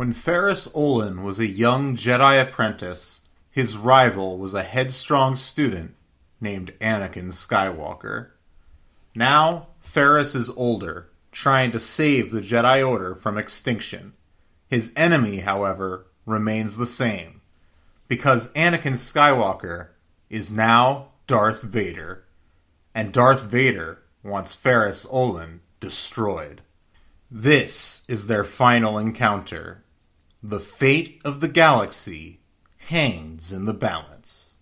When Ferris Olin was a young Jedi apprentice, his rival was a headstrong student named Anakin Skywalker. Now, Ferris is older, trying to save the Jedi Order from extinction. His enemy, however, remains the same, because Anakin Skywalker is now Darth Vader, and Darth Vader wants Ferris Olin destroyed. This is their final encounter. The fate of the galaxy hangs in the balance.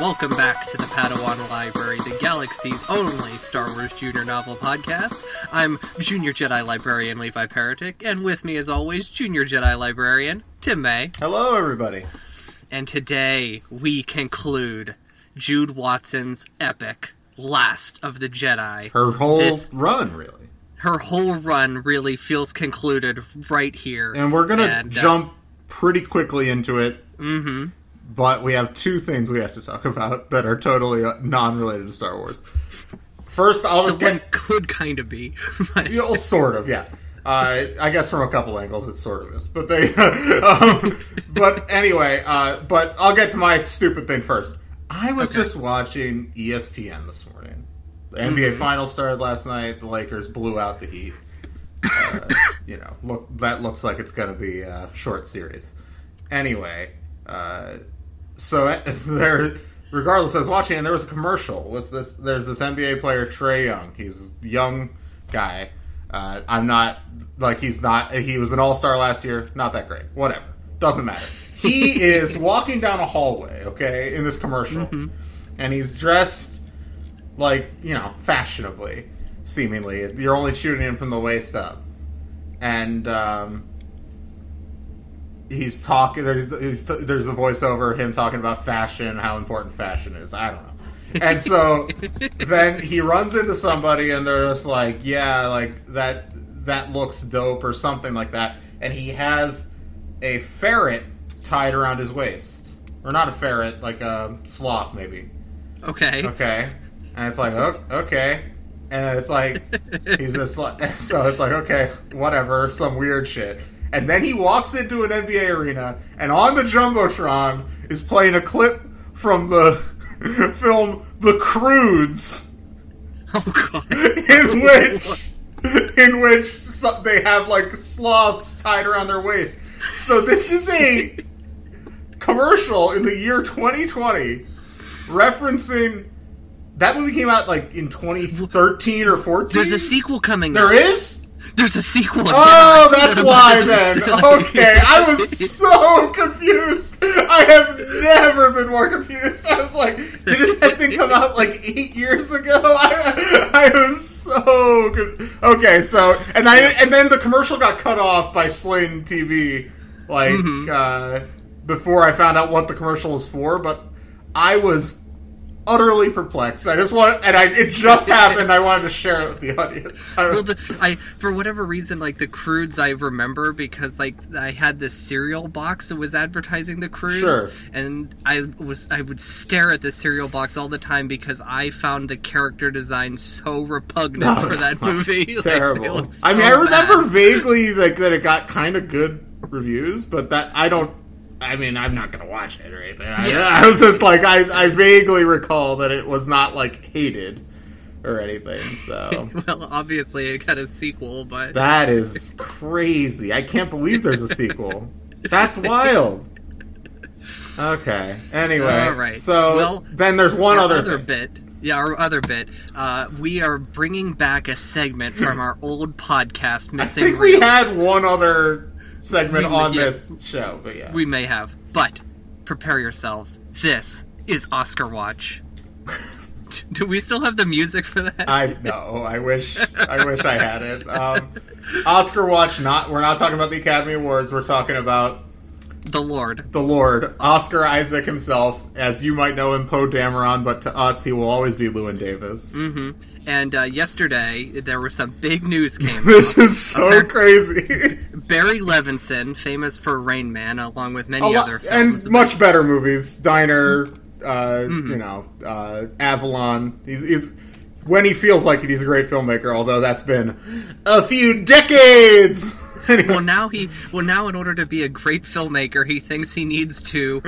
Welcome back to the Padawan Library, the galaxy's only Star Wars Junior novel podcast. I'm Junior Jedi Librarian Levi, and with me as always, Junior Jedi Librarian Tim May. Hello, everybody. And today we conclude Jude Watson's epic Last of the Jedi. Her whole run, really. Her whole run really feels concluded right here. And we're going to jump pretty quickly into it. Mm-hmm. But we have two things we have to talk about that are totally non-related to Star Wars. First, I'll just get... could kind of be. Sort of, yeah. I guess from a couple angles it sort of is. But they... but anyway, but I'll get to my stupid thing first. I was just watching ESPN this morning. The NBA Finals started last night. The Lakers blew out the Heat. That looks like it's going to be a short series. Anyway... So there, regardless, I was watching, and there was a commercial with this. There's this NBA player, Trae Young. He's a young guy. He was an all-star last year. Not that great. Whatever. Doesn't matter. He is walking down a hallway, okay, in this commercial. Mm-hmm. And he's dressed fashionably, seemingly. You're only shooting him from the waist up. And, he's talking. There's a voiceover, him talking about fashion, how important fashion is. I don't know. And so then he runs into somebody, and they're just like, "Yeah, like that looks dope," or something like that. And he has a ferret tied around his waist, or not a ferret, like a sloth, maybe. Okay. And it's like, okay. And it's like he's just like, so it's like, okay, whatever, some weird shit. And then he walks into an NBA arena, and on the Jumbotron is playing a clip from the film The Croods. Oh, God. In which they have, sloths tied around their waist. So this is a commercial in the year 2020 referencing... That movie came out, in 2013 or 14? There's a sequel coming There is? There's a sequel. Oh, that's why then. Okay, I was so confused. I have never been more confused. I was like, didn't that thing come out 8 years ago? I was so good. Okay, so and then the commercial got cut off by Sling TV, before I found out what the commercial was for. But I was utterly perplexed. It just happened. I wanted to share it with the audience. For whatever reason, the Croods I remember because I had this cereal box that was advertising the Croods, sure. And I would stare at the cereal box all the time because I found the character design so repugnant for that movie. Terrible. So I remember vaguely that it got kind of good reviews, but that I don't. I mean, I'm not going to watch it or anything. I was just I vaguely recall that it was not, hated or anything, so... Well, obviously it got a sequel, but... That is crazy. I can't believe there's a sequel. That's wild. Okay. Anyway, All right. so Well, then there's one our other other thing. bit. Yeah, our other bit. We are bringing back a segment from our old podcast, I Missing think we Reels. had one other segment on Yeah. this show, but yeah. We may have, but prepare yourselves. This is Oscar Watch. Do we still have the music for that? I know. I wish I had it. Oscar Watch. We're not talking about the Academy Awards. We're talking about The Lord. the Lord, Oscar Isaac himself. As you might know him, Poe Dameron, but to us, he will always be Llewyn Davis. Mm-hmm. And yesterday, there was some big news came This out. is so crazy. Barry Levinson, famous for Rain Man, along with many other And films. much better movies. Diner, Avalon. He's when he feels like it, he's a great filmmaker, although that's been a few decades. Anyway. Well, now in order to be a great filmmaker, he thinks he needs to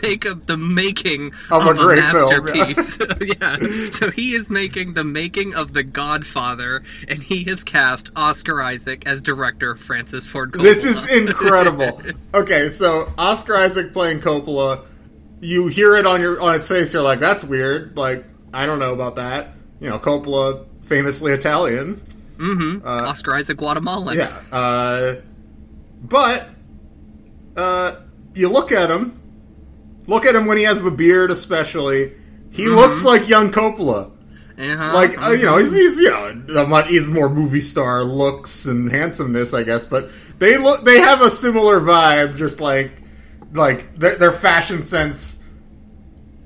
make the making of a great film, masterpiece. Yeah. So he is making the making of The Godfather, and he has cast Oscar Isaac as director Francis Ford Coppola. This is incredible. Okay, so Oscar Isaac playing Coppola, you hear it on its face, you're like, that's weird. Like, I don't know about that. Coppola, famously Italian. Mm-hmm. Oscar Isaac Guatemalan. Yeah. But you look at him when he has the beard, especially. He looks like young Coppola. Uh-huh. Like, he's more movie star looks and handsomeness, I guess. But they have a similar vibe, just like their fashion sense.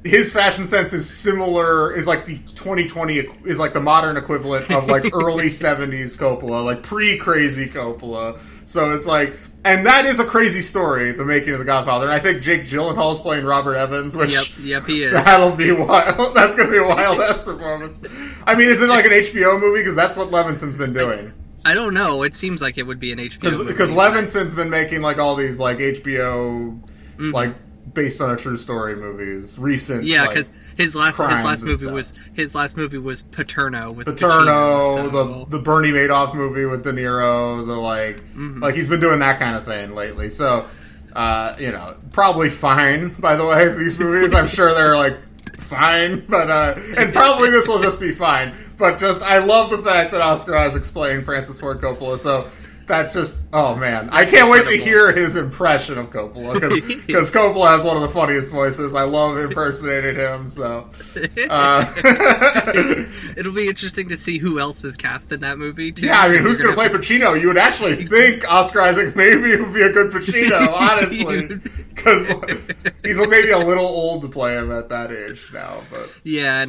His fashion sense is similar, is like the 2020, is like the modern equivalent of like early 70s Coppola, like pre-crazy Coppola. So it's like, and that is a crazy story, the making of The Godfather. And I think Jake Gyllenhaal's playing Robert Evans, which... Yep, he is. That'll be wild. That's going to be a wild-ass performance. I mean, is it like an HBO movie? Because that's what Levinson's been doing. I don't know. It seems like it would be an HBO movie. Because Levinson's been making like all these like HBO, like... based on a true story movies, recent. Yeah, because his last movie was Paterno with Paterno, Pacino, so. the Bernie Madoff movie with De Niro, like he's been doing that kind of thing lately. So, probably fine. By the way, these movies, I'm sure they're like fine, but and probably this will just be fine. But I love the fact that Oscar Isaac's playing Francis Ford Coppola. So. That's just, oh man. I can't wait to hear his impression of Coppola, because Coppola has one of the funniest voices. I love impersonating him, so. It'll be interesting to see who else is cast in that movie, too. Yeah, I mean, who's going to play Pacino? You would actually think Oscar Isaac maybe would be a good Pacino, honestly. Because he's maybe a little old to play him at that age now, but. Yeah,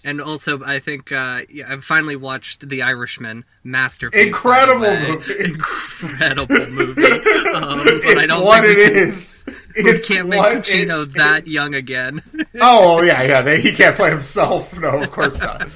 and also I think I've finally watched The Irishman, masterpiece. Incredible movie. Incredible movie. But it's I don't what think it is. We can't make Pacino that young again. Oh yeah. He can't play himself. No, of course not.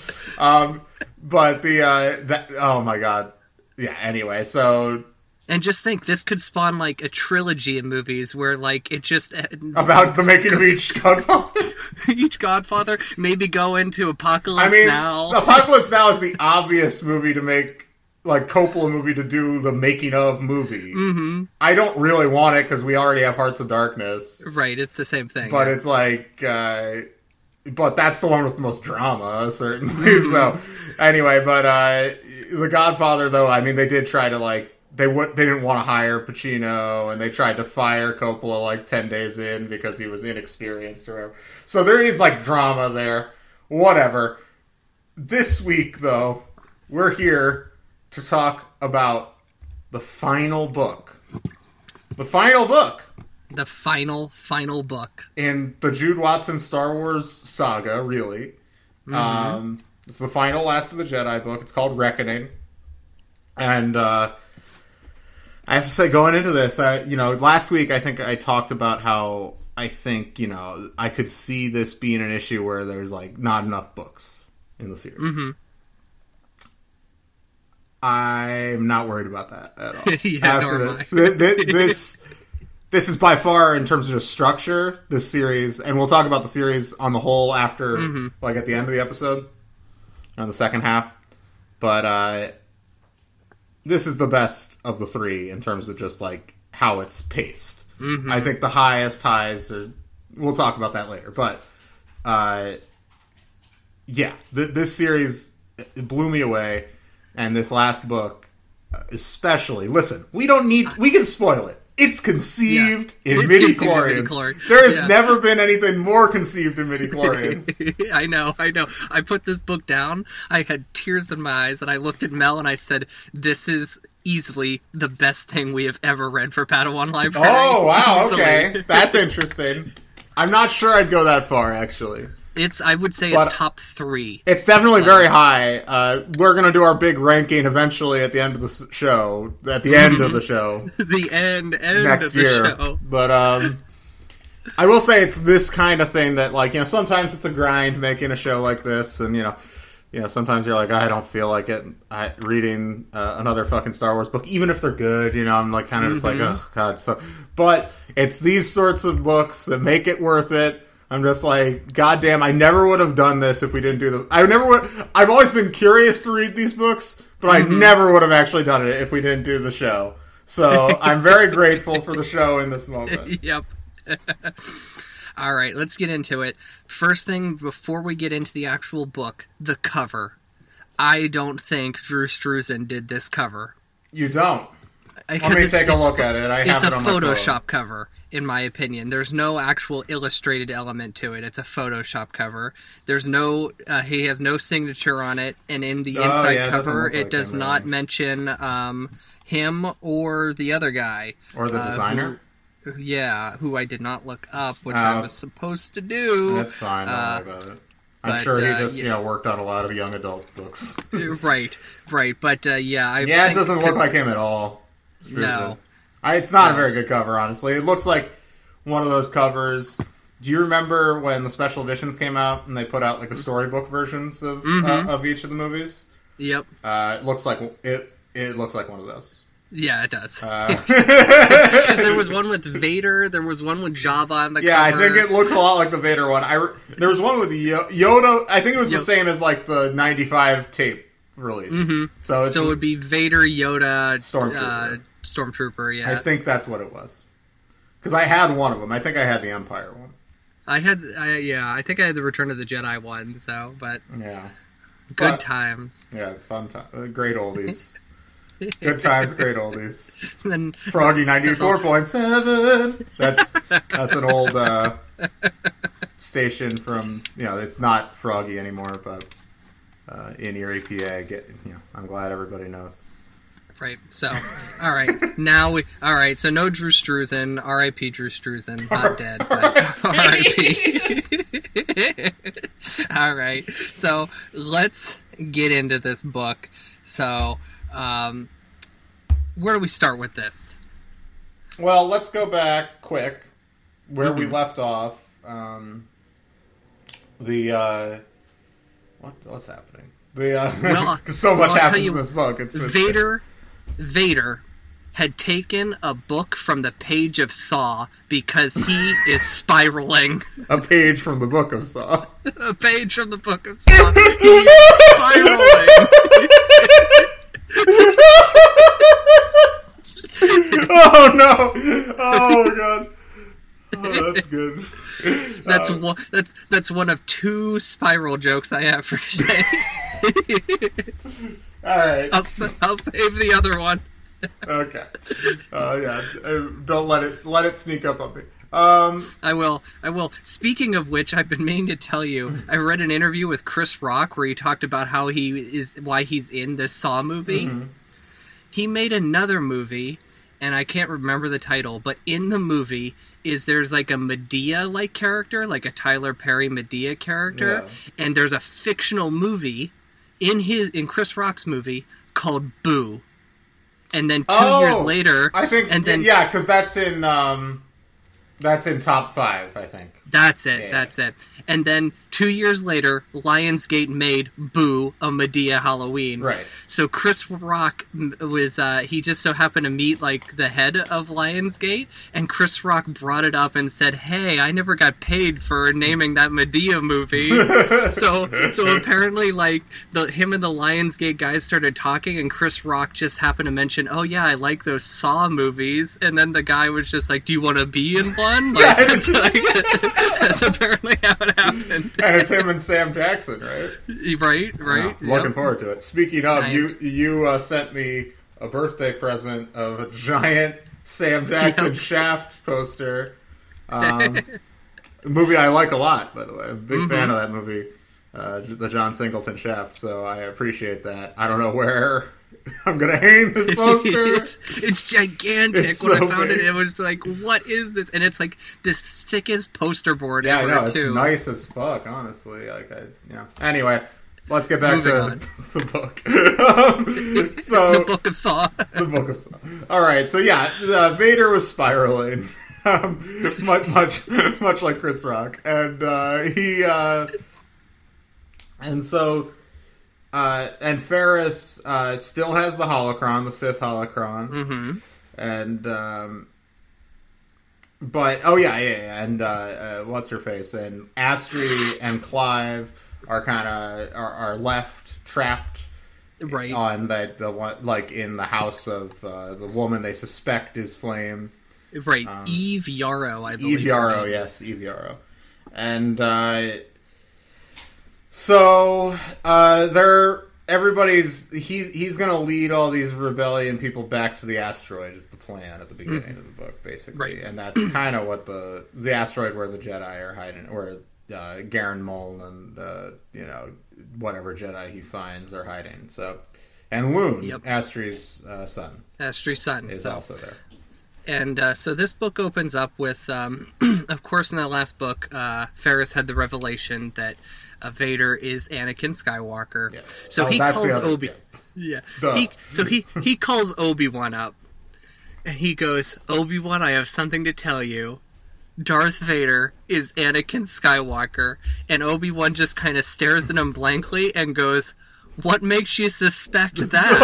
But oh my god. Yeah. Anyway, so. And just think, this could spawn like a trilogy of movies where like it just about the making of each Godfather. Each Godfather, maybe go into Apocalypse Now. Apocalypse Now is the obvious movie to make, like Coppola movie to do the making of movie. Mm-hmm. I don't really want it because we already have Hearts of Darkness. Right, it's the same thing. But it's like, but that's the one with the most drama, certainly. Mm-hmm. So anyway, but The Godfather, though, I mean, they did try to like. They didn't want to hire Pacino, and they tried to fire Coppola like 10 days in because he was inexperienced or whatever. So there is like drama there. Whatever. This week, though, we're here to talk about the final book. The final book. The final book. In the Jude Watson Star Wars saga, really. Mm-hmm. It's the final Last of the Jedi book. It's called Reckoning. And, I have to say, going into this, last week I think I talked about how I think, I could see this being an issue where there's, like, not enough books in the series. Mm-hmm. I'm not worried about that at all. Yeah, nor am I. This is by far, in terms of just structure, this series, and we'll talk about the series on the whole after, like, at the end of the episode, on the second half, but, this is the best of the three in terms of just, like, how it's paced. Mm-hmm. I think the highest highs are, we'll talk about that later. But, this series, it blew me away. And this last book, especially. Listen, we can spoil it. It's conceived in midi-chlorians. There has never been anything more conceived in midi-chlorians. I know. I put this book down. I had tears in my eyes, and I looked at Mel and I said, "This is easily the best thing we have ever read for Padawan Library." Oh, wow, okay. That's interesting. I'm not sure I'd go that far, actually. I would say it's top 3. It's definitely very high. We're going to do our big ranking eventually at the end of the show. At the end of the show. The end next of the year. show. But I will say it's this kind of thing that, like, sometimes it's a grind making a show like this, and sometimes you're like, I don't feel like it. Reading another fucking Star Wars book, even if they're good. I'm like kind of just like, oh god. So, but it's these sorts of books that make it worth it. I'm just like, goddamn, I never would have done this if we didn't do the... I've always been curious to read these books, but I never would have actually done it if we didn't do the show. So I'm very grateful for the show in this moment. Yep. All right, let's get into it. First thing, before we get into the actual book, the cover. I don't think Drew Struzan did this cover. You don't? Let me take a look at it. I have it on my phone. It's a Photoshop cover. In my opinion, there's no actual illustrated element to it. It's a Photoshop cover. There's no, he has no signature on it, and in the inside cover, it does not mention him or the other guy, or the designer. Who I did not look up, which I was supposed to do. That's fine. Don't worry about it. I'm sure he just worked on a lot of young adult books. Right. But I it doesn't look like him at all. No. It's not a very good cover, honestly. It looks like one of those covers. Do you remember when the special editions came out and they put out like the storybook versions of each of the movies? Yep. It looks like it looks like one of those. Yeah, it does. There was one with Vader. There was one with Jabba on the cover. Yeah, I think it looks a lot like the Vader one. There was one with Yoda. I think it was the same as like the 95 tape release. Mm-hmm. So it would be Vader, Yoda, Stormtrooper, yeah. I think that's what it was. Because I had one of them. I think I had the Empire one. I think I had the Return of the Jedi one, but... Yeah. Good times. Yeah, fun time. Great oldies. Good times, great oldies. Then, Froggy 94.7. That's an old station from... it's not Froggy anymore, but in your APA. I'm glad everybody knows. Right, so, alright, so no Drew Struzan, R.I.P. Drew Struzan, not dead, but R.I.P. Alright, so let's get into this book. So, where do we start with this? Well, let's go back quick, where we left off. What's happening? Because so much happens in this book. It's Vader had taken a book from the page of Saw because he is spiraling. A page from the book of Saw. A page from the book of Saw. He is spiraling. Oh no! Oh god! Oh, that's good. That's one of 2 spiral jokes I have for today. Alright. I'll save the other one. Okay. Don't let it sneak up on me. I will. Speaking of which, I've been meaning to tell you, I read an interview with Chris Rock where he talked about why he's in this Saw movie. Mm-hmm. He made another movie, and I can't remember the title, but in the movie there's like a Medea-like character, like a Tyler Perry Medea character, and there's a fictional movie in Chris Rock's movie called Boo. And then 2 years later, I think, because that's in top 5, I think. That's it. Yeah. That's it. And then 2 years later, Lionsgate made Boo a Medea Halloween. Right. So Chris Rock was he just so happened to meet like the head of Lionsgate, and Chris Rock brought it up and said, "Hey, I never got paid for naming that Medea movie." so apparently like him and the Lionsgate guys started talking, and Chris Rock just happened to mention, "Oh yeah, I like those Saw movies," and then the guy was just like, "Do you want to be in one?" Like, that's apparently how it happened. And it's him and Sam Jackson, right? Right. Oh, looking forward to it. Speaking of, you sent me a birthday present of a giant Sam Jackson Shaft poster. A movie I like a lot, by the way. I'm a big fan of that movie, the John Singleton Shaft, so I appreciate that. I don't know where I'm going to hang this poster. It's gigantic. It's when so I found big. it was like, what is this? And it's like this thickest poster board Yeah, ever, I know. too. It's nice as fuck, honestly. Anyway, let's get back to the book. The Book of Saw. The Book of Saw. All right, so yeah, Vader was spiraling, much like Chris Rock, and and Ferris still has the holocron, the Sith holocron, and but and what's her face, and Astri and Clive are left trapped. Right. On the one, like in the house of the woman they suspect is Flame. Right. Eve Yarrow, I believe. Eve Yarrow, yes, Eve Yarrow. And so he's gonna lead all these rebellion people back to the asteroid is the plan at the beginning of the book, basically. Right. And that's kind of what the asteroid where the Jedi are hiding, where Garen Muln and whatever Jedi he finds are hiding. So, and Loon, Astri's son. Astri's son. Is also there. And so this book opens up with, of course, in that last book, Ferris had the revelation that Vader is Anakin Skywalker. Yes. So he calls Obi. Yeah. He calls Obi-Wan up, and he goes, "Obi-Wan, I have something to tell you. Darth Vader is Anakin Skywalker." And Obi-Wan just kind of stares at him blankly and goes, "What makes you suspect that?"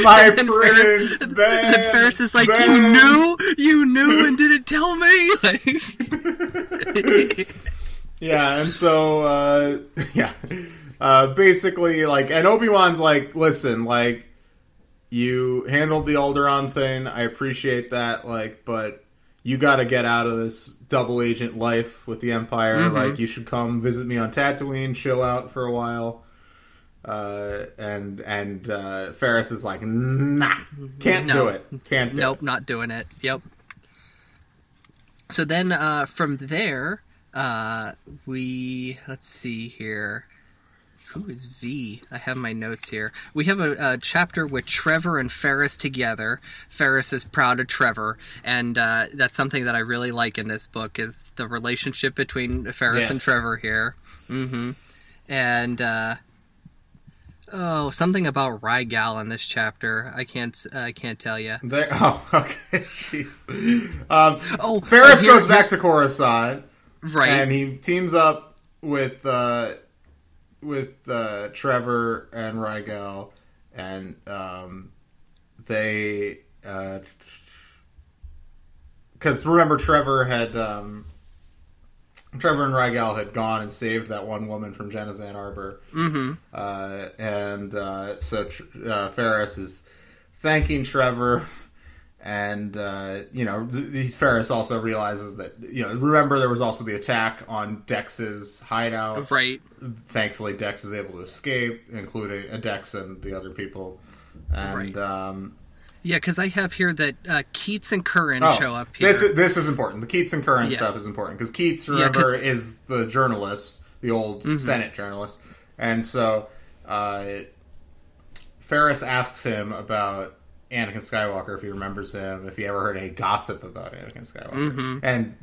My prince, Ben. And Ferris is like, Ben. You knew and didn't tell me? Yeah, and so, basically, like, and Obi-Wan's like, listen, like, you handled the Alderaan thing, I appreciate that, like, but you gotta get out of this double agent life with the Empire, like, you should come visit me on Tatooine, chill out for a while. And Ferris is like, nah, can't do it. Nope, not doing it. Yep. So then, from there, let's see here. Who is V? I have my notes here. We have a chapter with Trevor and Ferris together. Ferris is proud of Trevor, and that's something that I really like in this book, is the relationship between Ferris and Trevor here. And, something about Rygal in this chapter. I can't tell you. Okay, jeez. Ferris goes back to Coruscant. Right. And he teams up with Trevor and Rygal, and they because remember Trevor and Rygal had gone and saved that one woman from Genesee Arbor, so Ferris is thanking Trevor. And, Ferris also realizes that, remember there was also the attack on Dex's hideout. Right. Thankfully, Dex was able to escape, including Dex and the other people. And, yeah, because I have here that Keats and Curran show up here. This is important. The Keats and Curran stuff is important. Because Keats, remember, is the journalist, the old Senate journalist. And so, Ferris asks him about Anakin Skywalker, if he remembers him, if he ever heard any gossip about Anakin Skywalker. And,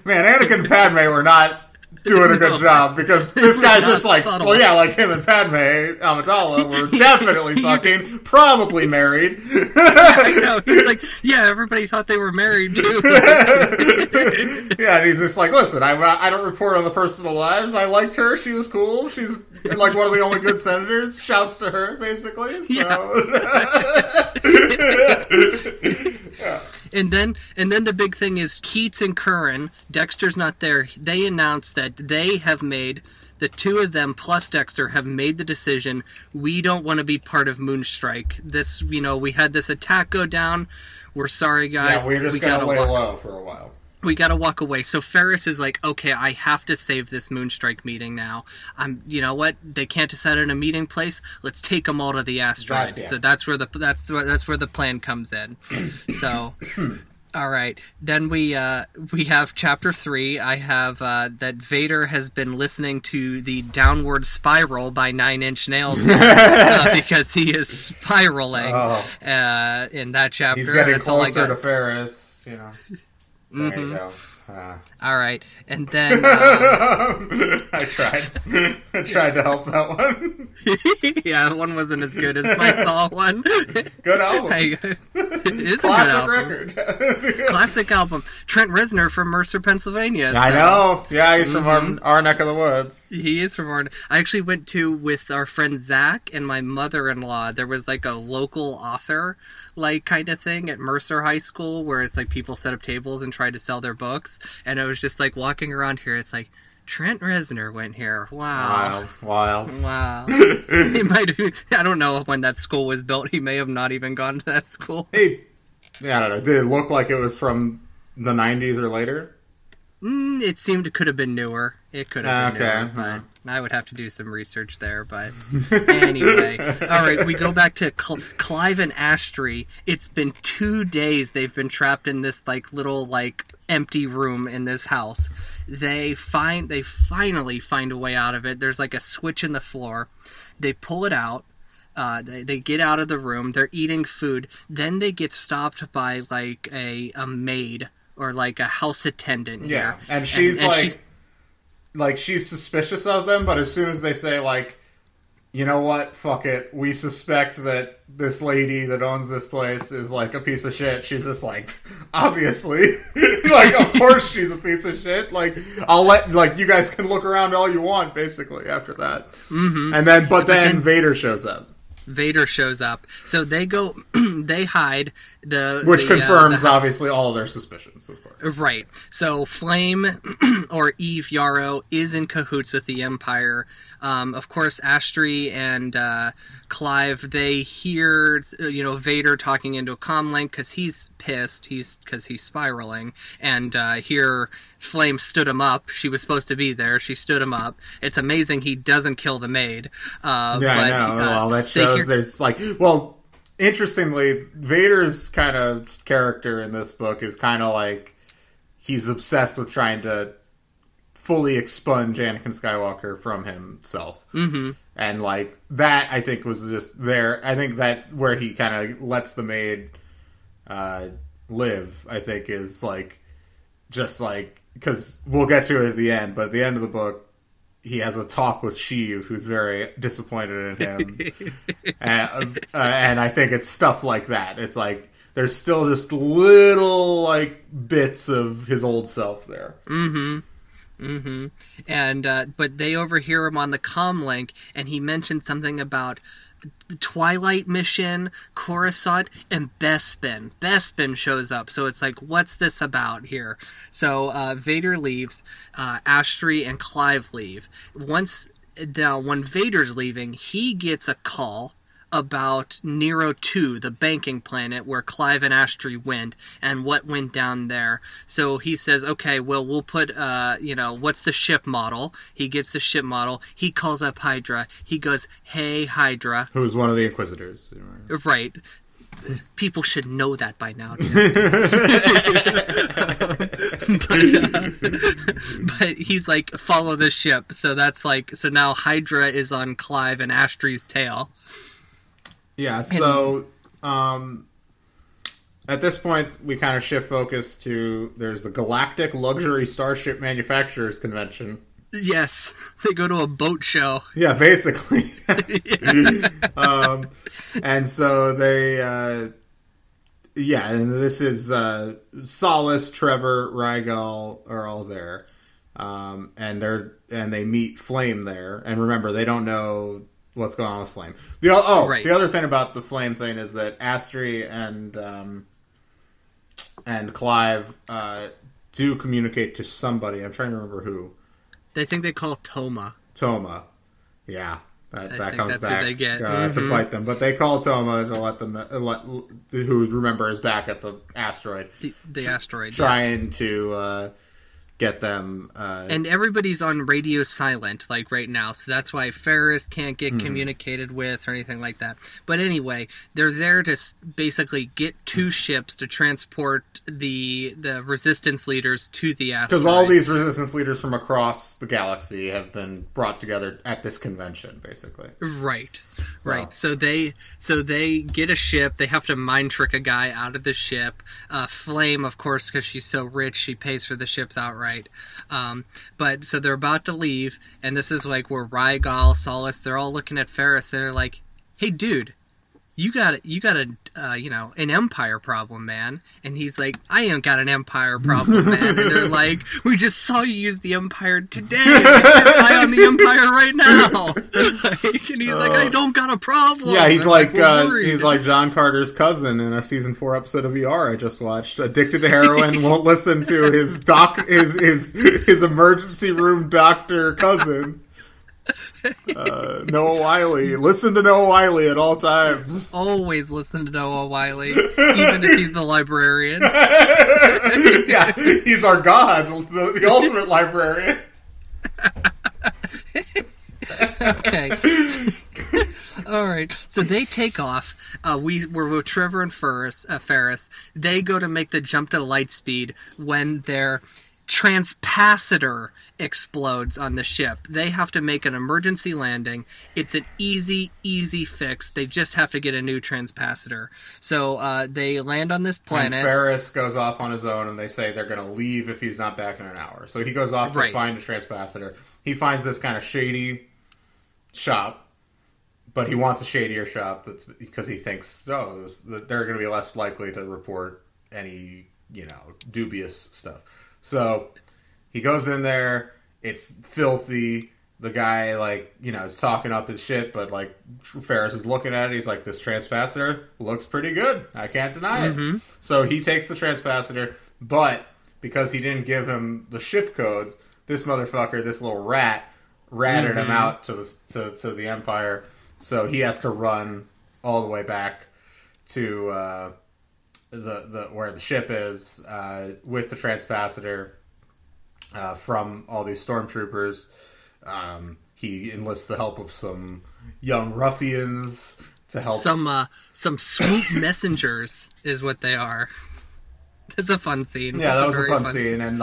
man, Anakin and Padme were not doing a good job, because this guy's just like, subtle. well, yeah, like him and Padme Amidala were definitely fucking, probably married. I know. He's like, yeah, everybody thought they were married too. Yeah, and he's just like, listen, I don't report on the personal lives. I liked her. She was cool. She's like one of the only good senators. Shouts to her, basically. So. Yeah. And then the big thing is Keats and Curran. Dexter's not there. They announced that they have made, the two of them plus Dexter have made the decision, we don't want to be part of Moonstrike. This, we had this attack go down. We're sorry, guys. Yeah, we're just going to lay low for a while. We gotta walk away. So Ferris is like, okay, I have to save this Moonstrike meeting now. You know what? They can't decide on a meeting place. Let's take them all to the asteroid. So that's where the plan comes in. So, all right. Then we have chapter 3. I have that Vader has been listening to the Downward Spiral by Nine Inch Nails because he is spiraling in that chapter. He's getting closer to Ferris, There you go. All right, and then I tried to help that one. Yeah, one wasn't as good as my Saw one. Good album. It is classic a good album. record. Classic album. Trent Reznor from Mercer, Pennsylvania. I know. Yeah, he's from our neck of the woods. He is from our. I actually went to with our friend Zach and my mother-in-law. There was like a local author kind of thing at Mercer High School where it's like people set up tables and try to sell their books, and it was just like walking around here, it's like Trent Reznor went here. Wow. He might have, I don't know when that school was built. He may have not even gone to that school. Hey, I don't know. Did it look like it was from the 90s or later? It seemed it could have been newer. It could have been newer, Okay. but I would have to do some research there. But anyway, all right, we go back to Clive and Ashtray. It's been 2 days they've been trapped in this little empty room in this house. They finally find a way out of it. There's a switch in the floor. They pull it out. They get out of the room. They're eating food. Then they get stopped by a maid or a house attendant. Yeah, here. and she's she's suspicious of them, but as soon as they say you know what, fuck it, we suspect that this lady that owns this place is a piece of shit, she's just obviously, of course she's a piece of shit. I'll let you guys can look around all you want, basically, after that. Mm-hmm. And then Vader shows up. So they go, they hide. Which confirms, obviously, all of their suspicions, of course. Right. So Flame, or Eve Yarrow, is in cahoots with the Empire. Of course, Ashtray and Clive, they hear, Vader talking into a comlink because he's pissed, because he's spiraling, and here Flame stood him up. She was supposed to be there. She stood him up. It's amazing he doesn't kill the maid. I know. Well, that shows there's interestingly, Vader's kind of character in this book is kind of he's obsessed with trying to fully expunge Anakin Skywalker from himself. Mm-hmm. And that, I think, was just there. I think that where he kind of lets the maid live, I think, is because we'll get to it at the end, but at the end of the book, he has a talk with Sheev, who's very disappointed in him. And I think it's stuff like that. It's there's still just little, bits of his old self there. Mm-hmm. Mm-hmm. And, but they overhear him on the comlink, and he mentioned something about the Twilight mission, Coruscant, and Bespin. Bespin shows up, so it's what's this about here? So Vader leaves, Ashtray and Clive leave. When Vader's leaving, he gets a call about Nero 2, the banking planet where Clive and Ashtray went, and what went down there. So he says, okay, well, we'll put, what's the ship model? He gets the ship model. He calls up Hydra. He goes, hey, Hydra. Who's one of the Inquisitors. Right. People should know that by now. But he's follow the ship. So that's so now Hydra is on Clive and Ashtray's tail. Yeah, so at this point, we kind of shift focus to, there's the Galactic Luxury Starship Manufacturers Convention Yes, they go to a boat show. Yeah, basically. And so they, and this is Solace, Trevor, Rygal are all there, and they meet Flame there. And remember, they don't know what's going on with Flame. The other thing about the Flame thing is that Astri and Clive do communicate to somebody. I'm trying to remember who. They think they call Toma. Toma, yeah, that comes that's back who they get. To bite them. But they call Toma to let them, who remember is back at the asteroid. The asteroid, trying to get them. And everybody's on radio silent, like right now, so that's why Ferris can't get communicated with or anything like that. But anyway, they're there to basically get 2 ships to transport the resistance leaders to the asteroid. Because all these resistance leaders from across the galaxy have been brought together at this convention, basically. Right. So they get a ship. They have to mind trick a guy out of the ship. Flame, of course, because she's so rich, she pays for the ships outright. But so they're about to leave, and this is like where Rygal, Solace, they're all looking at Ferris. They're like, "Hey, dude, you got an Empire problem, man." And he's like, "I ain't got an Empire problem, man." And they're like, "We just saw you use the Empire today. Fix your eye on the Empire right now." And he's like, "I don't got a problem." Yeah, he's like John Carter's cousin in a season 4 episode of ER I just watched. Addicted to heroin, won't listen to his his emergency room doctor cousin. Noah Wiley. Listen to Noah Wiley at all times. Always listen to Noah Wiley, even if he's the librarian. Yeah, he's our god, the ultimate librarian. Okay. All right. So they take off. We're with Trevor and Ferris. They go to make the jump to light speed when their transpacitor explodes on the ship. They have to make an emergency landing. It's an easy fix. They just have to get a new transpacitor. So they land on this planet. And Ferris goes off on his own, and they say they're going to leave if he's not back in an hour. So he goes off to find a transpacitor. He finds this kind of shady shop, but he wants a shadier shop because he thinks that they're going to be less likely to report any dubious stuff. So he goes in there. It's filthy. The guy, is talking up his shit, but, Ferris is looking at it. He's like, this transpacitor looks pretty good. I can't deny it. So he takes the transpacitor, but because he didn't give him the ship codes, this motherfucker, this little ratted him out to the Empire. So he has to run all the way back to the where the ship is with the transpacitor from all these stormtroopers. He enlists the help of some young ruffians to help. Some swoop messengers is what they are. That's a fun scene. Yeah, that was a fun scene, and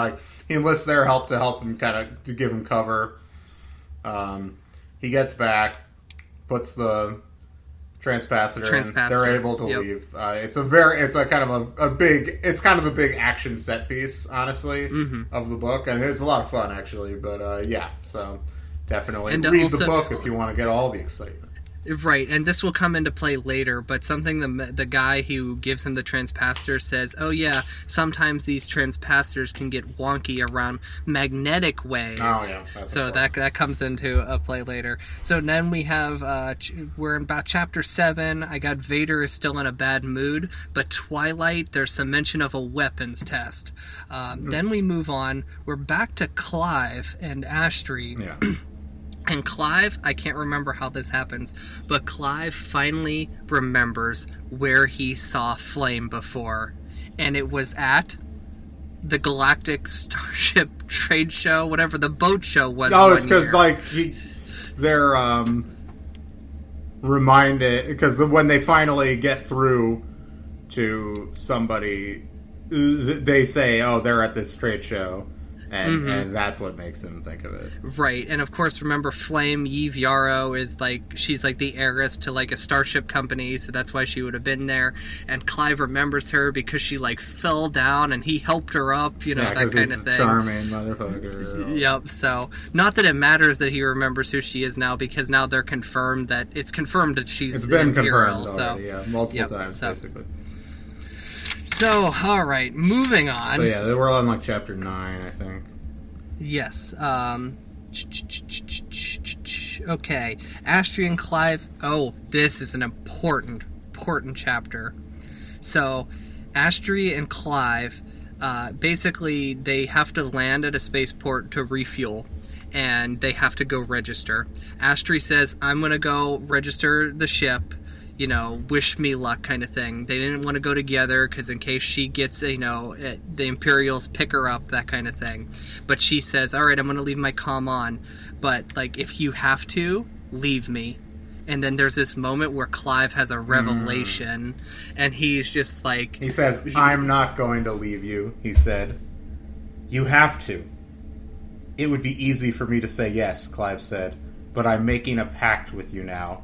he enlists their help to help him to give him cover. He gets back, puts the transpacitor in. They're able to leave. It's kind of the big action set piece, honestly, of the book, and it's a lot of fun actually. But so definitely read the book if you want to get all the excitement. Right, and this will come into play later, but something the guy who gives him the transpacitor says, "Oh yeah, sometimes these transpacitors can get wonky around magnetic waves." Oh yeah, so that comes into play later. So then we have we're in about chapter 7. I got Vader is still in a bad mood, but Twilight, there's some mention of a weapons test. Then we move on. We're back to Clive and Astri. Yeah. And Clive, I can't remember how this happens, but Clive finally remembers where he saw Flame before. And it was at the Galactic Starship Trade Show, whatever the boat show was. Oh, it's because, they're reminded, because when they finally get through to somebody, they say, oh, they're at this trade show. And that's what makes him think of it. Right, and of course, remember, Flame, Eve Yarrow, is she's the heiress to a starship company, so that's why she would have been there. And Clive remembers her because she fell down and he helped her up, that kind of thing. Charming motherfucker. Yep. So, not that it matters that he remembers who she is now, because now they're confirmed that she's it's been Imperial. Confirmed already, multiple times basically. So, alright, moving on. So yeah, they were on chapter 9, I think. Yes. Okay. Astrid and Clive. Oh, this is an important chapter. So, Astrid and Clive, basically, they have to land at a spaceport to refuel. And they have to go register. Astrid says, I'm going to go register the ship. Wish me luck kind of thing. They didn't want to go together because in case she gets, the Imperials pick her up, that kind of thing. But she says, all right, I'm going to leave my comm on. But, if you have to, leave me. And then there's this moment where Clive has a revelation, and he's just He says, I'm not going to leave you, he said. You have to. It would be easy for me to say yes, Clive said, but I'm making a pact with you now.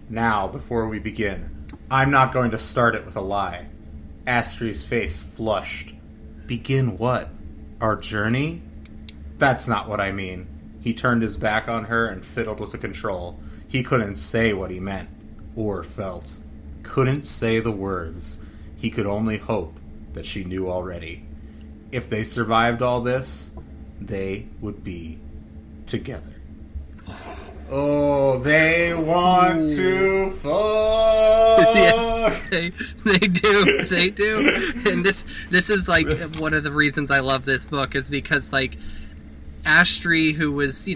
Now, before we begin, I'm not going to start it with a lie. Astrid's face flushed. Begin what? Our journey? That's not what I mean. He turned his back on her and fiddled with the control. He couldn't say what he meant, or felt. Couldn't say the words. He could only hope that she knew already. If they survived all this, they would be together. Oh, they want to fuck. Yes, they do. And this is one of the reasons I love this book, is because Astrid, who was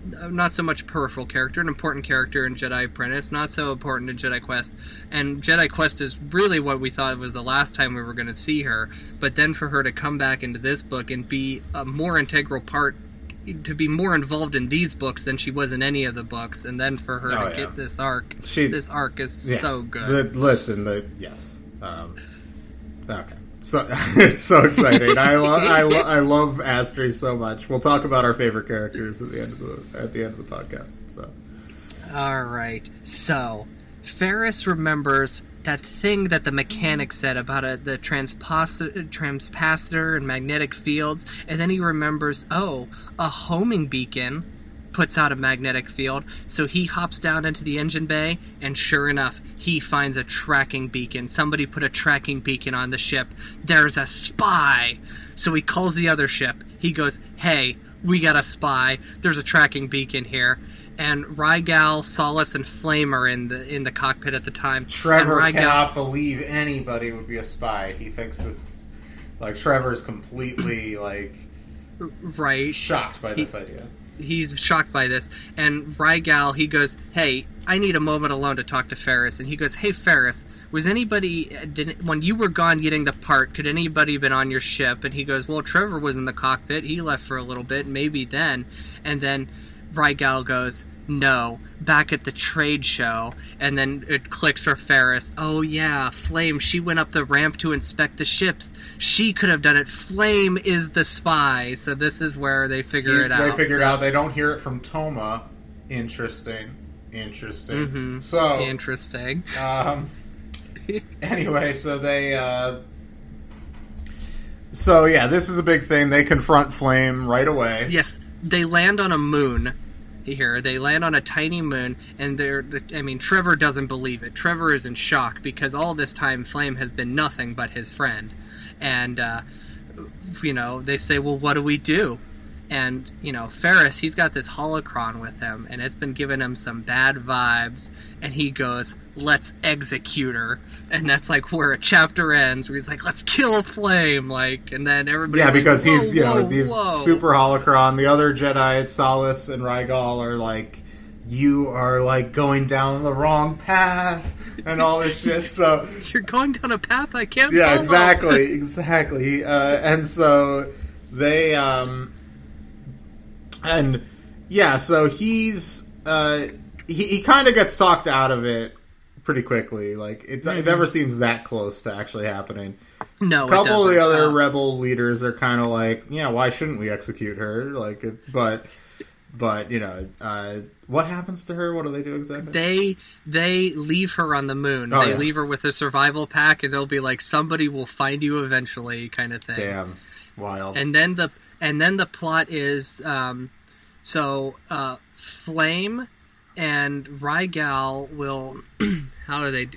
not so much a peripheral character, an important character in Jedi Apprentice, not so important in Jedi Quest, and Jedi Quest is really what we thought was the last time we were going to see her. But then for her to come back into this book and be a more integral part, to be more involved in these books than she was in any of the books, and then for her to get this arc. This arc is so good. Yes. Okay. So it's so exciting. I love Astrid so much. We'll talk about our favorite characters at the end of the podcast. So. All right. So Ferris remembers that thing that the mechanic said about the transpacitor and magnetic fields, and then he remembers, a homing beacon puts out a magnetic field, so he hops down into the engine bay, and sure enough, he finds a tracking beacon. Somebody put a tracking beacon on the ship. There's a spy! So he calls the other ship. He goes, hey, we got a spy. There's a tracking beacon here. And Rygal, Solace, and Flame are in the cockpit at the time. Trevor cannot believe anybody would be a spy. He thinks this, Trevor's completely, right, shocked by this idea. He's shocked by this. And Rygal, he goes, hey, I need a moment alone to talk to Ferris. And he goes, hey, Ferris, was anybody, when you were gone getting the part, could anybody been on your ship? And he goes, well, Trevor was in the cockpit. He left for a little bit, maybe then. And then Rygal goes, no, back at the trade show. And then it clicks for Ferris. Oh yeah, Flame, she went up the ramp to inspect the ships. She could have done it. Flame is the spy. So this is where they figure it out. They figure it out. They don't hear it from Toma. Interesting. Mm-hmm. So interesting. Anyway, so they so yeah, this is a big thing. They confront Flame right away. Yes, they land on a moon. Here, they land on a tiny moon, and Trevor doesn't believe it. Trevor is in shock because all this time Flame has been nothing but his friend. And, they say, well, what do we do? And, Ferris, he's got this holocron with him, and it's been giving him some bad vibes, and he goes, let's execute her. And that's, where a chapter ends, where he's like, let's kill Flame, and then everybody... Yeah, because he's, these whoa. super holocron. The other Jedi, Solace and Rygal, are you are, going down the wrong path, and all this shit, so... You're going down a path I can't follow. Yeah, exactly. And so they, And yeah, so he's he kind of gets talked out of it pretty quickly. Like it never seems that close to actually happening. No, a couple of the other rebel leaders are kind of like, yeah, why shouldn't we execute her? Like, but what happens to her? What do they do exactly? They leave her on the moon. Oh, they leave her with a survival pack, and they'll be like, somebody will find you eventually, kind of thing. Damn, wild. And then the plot is Flame and Rygal will how do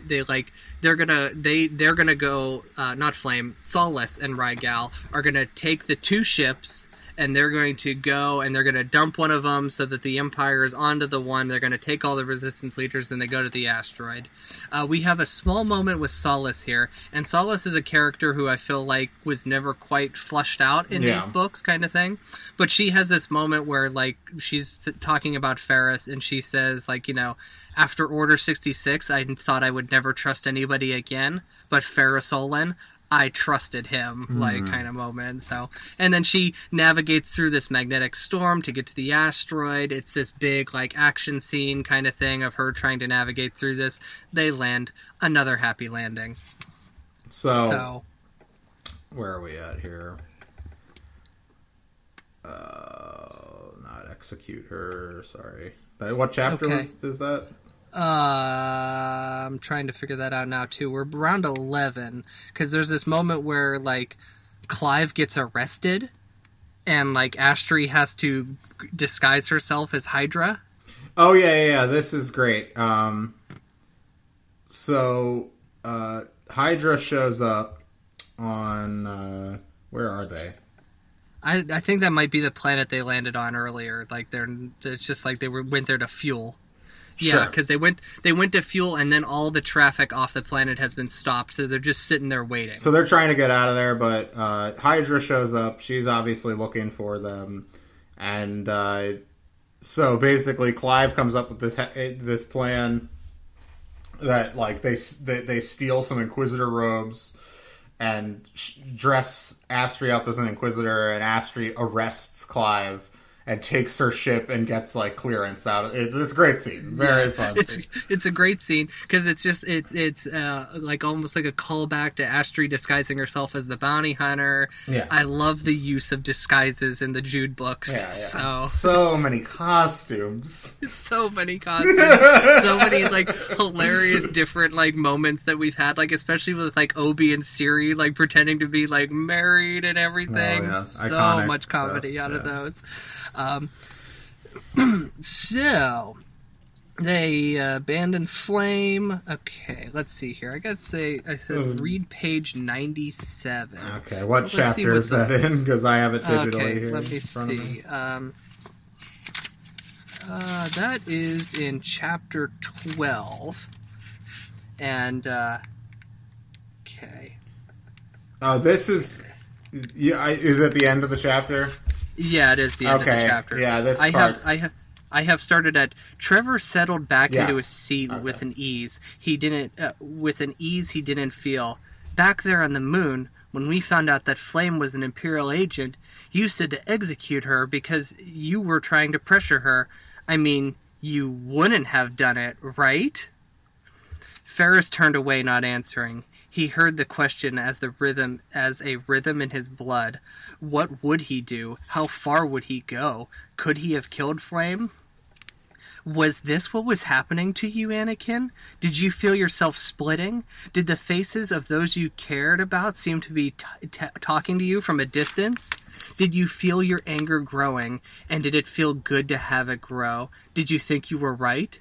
they're gonna go not Flame, Solace and Rygal are gonna take the two ships, and they're going to go and they're going to dump one of them so that the Empire is onto the one. They're going to take all the Resistance leaders and they go to the asteroid. We have a small moment with Solace here, and Solace is a character who I feel like was never quite flushed out in these books, kind of thing. But she has this moment where, like, she's talking about Ferris, and she says, like, after Order 66, I thought I would never trust anybody again, but Ferris Olin, I trusted him, like, kind of moment. So, and then she navigates through this magnetic storm to get to the asteroid. It's this big, like, action scene kind of thing of her trying to navigate through this. They land. Another happy landing. So where are we at here? Not execute her. Sorry. What chapter is that? I'm trying to figure that out now too. We're around 11 because there's this moment where, like, Clive gets arrested and, like, Astri has to disguise herself as Hydra. Oh yeah. This is great. Hydra shows up on where are they? I think that might be the planet they landed on earlier. Like, it's just like they went there to fuel. Yeah, because they went to fuel, and then all the traffic off the planet has been stopped, so they're just sitting there waiting. So they're trying to get out of there, but Hydra shows up. She's obviously looking for them, and so basically Clive comes up with this plan that, like, they steal some Inquisitor robes and dress Astri up as an Inquisitor, and Astri arrests Clive and takes her ship and gets, like, clearance out of it. It's a great scene. Very fun scene. It's a great scene because it's like almost like a callback to Astri disguising herself as the bounty hunter. Yeah. I love the use of disguises in the Jude books. Yeah. So many costumes. So many costumes. So many, like, hilarious different, like, moments that we've had, like, especially with, like, Obi and Siri, like, pretending to be, like, married and everything. Oh, yeah. So iconic much comedy out of those. So they abandon Flame. Okay, let's see here. I said read page 97. Okay, what chapter is that in? Because I have it digitally here. Let me see. That is in chapter 12. And okay. Oh, this is is it the end of the chapter? Yeah, it is the end of the chapter. Yeah, this starts. I have started at Trevor settled back into his seat with an ease he didn't feel. Back there on the moon, when we found out that Flame was an Imperial agent, you said to execute her because you were trying to pressure her. I mean, you wouldn't have done it, right? Ferris turned away, not answering. He heard the question as a rhythm in his blood. What would he do? How far would he go? Could he have killed Flame? Was this what was happening to you, Anakin? Did you feel yourself splitting? Did the faces of those you cared about seem to be talking to you from a distance? Did you feel your anger growing, and did it feel good to have it grow? Did you think you were right?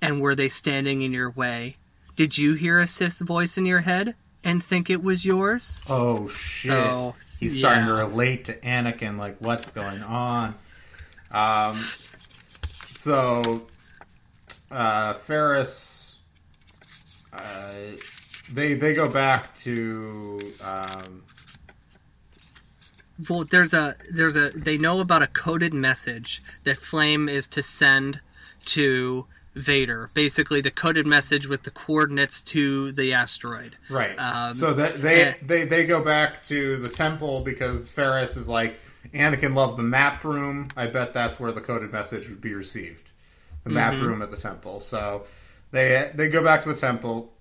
And were they standing in your way? Did you hear a Sith's voice in your head and think it was yours? Oh, shit. He's starting to relate to Anakin, like, what's going on? Ferris, they go back to, well, they know about a coded message that Flame is to send to Vader. Basically, the coded message with the coordinates to the asteroid. Right. So they go back to the temple because Ferris is like, Anakin loved the map room. I bet that's where the coded message would be received. The map room at the temple. So They go back to the temple,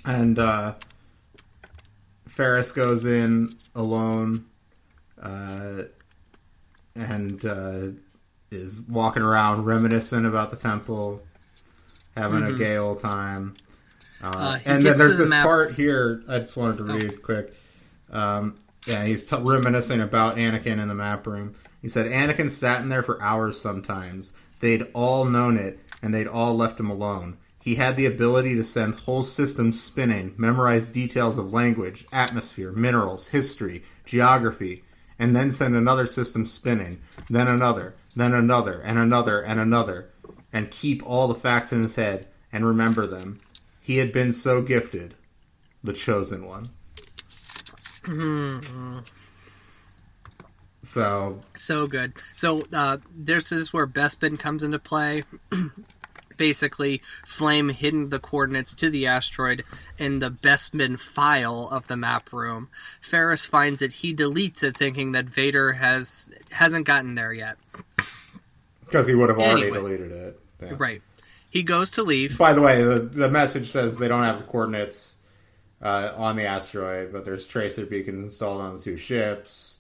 and Ferris goes in alone, and is walking around reminiscing about the temple, having a gay old time. And then there's this part here I just wanted to read quick. He's reminiscing about Anakin in the map room. He said, Anakin sat in there for hours sometimes. They'd all known it, and they'd all left him alone. He had the ability to send whole systems spinning, memorize details of language, atmosphere, minerals, history, geography, and then send another system spinning, then another, and another, and another, and keep all the facts in his head and remember them. He had been so gifted, the chosen one. So good. So this is where Bespin comes into play. Basically, Flame hidden the coordinates to the asteroid in the Bespin file of the map room. Ferris finds it. He deletes it, thinking that Vader hasn't gotten there yet. Because he would have already deleted it. Yeah. Right. He goes to leave. By the way, the message says they don't have the coordinates on the asteroid, but there's tracer beacons installed on the two ships.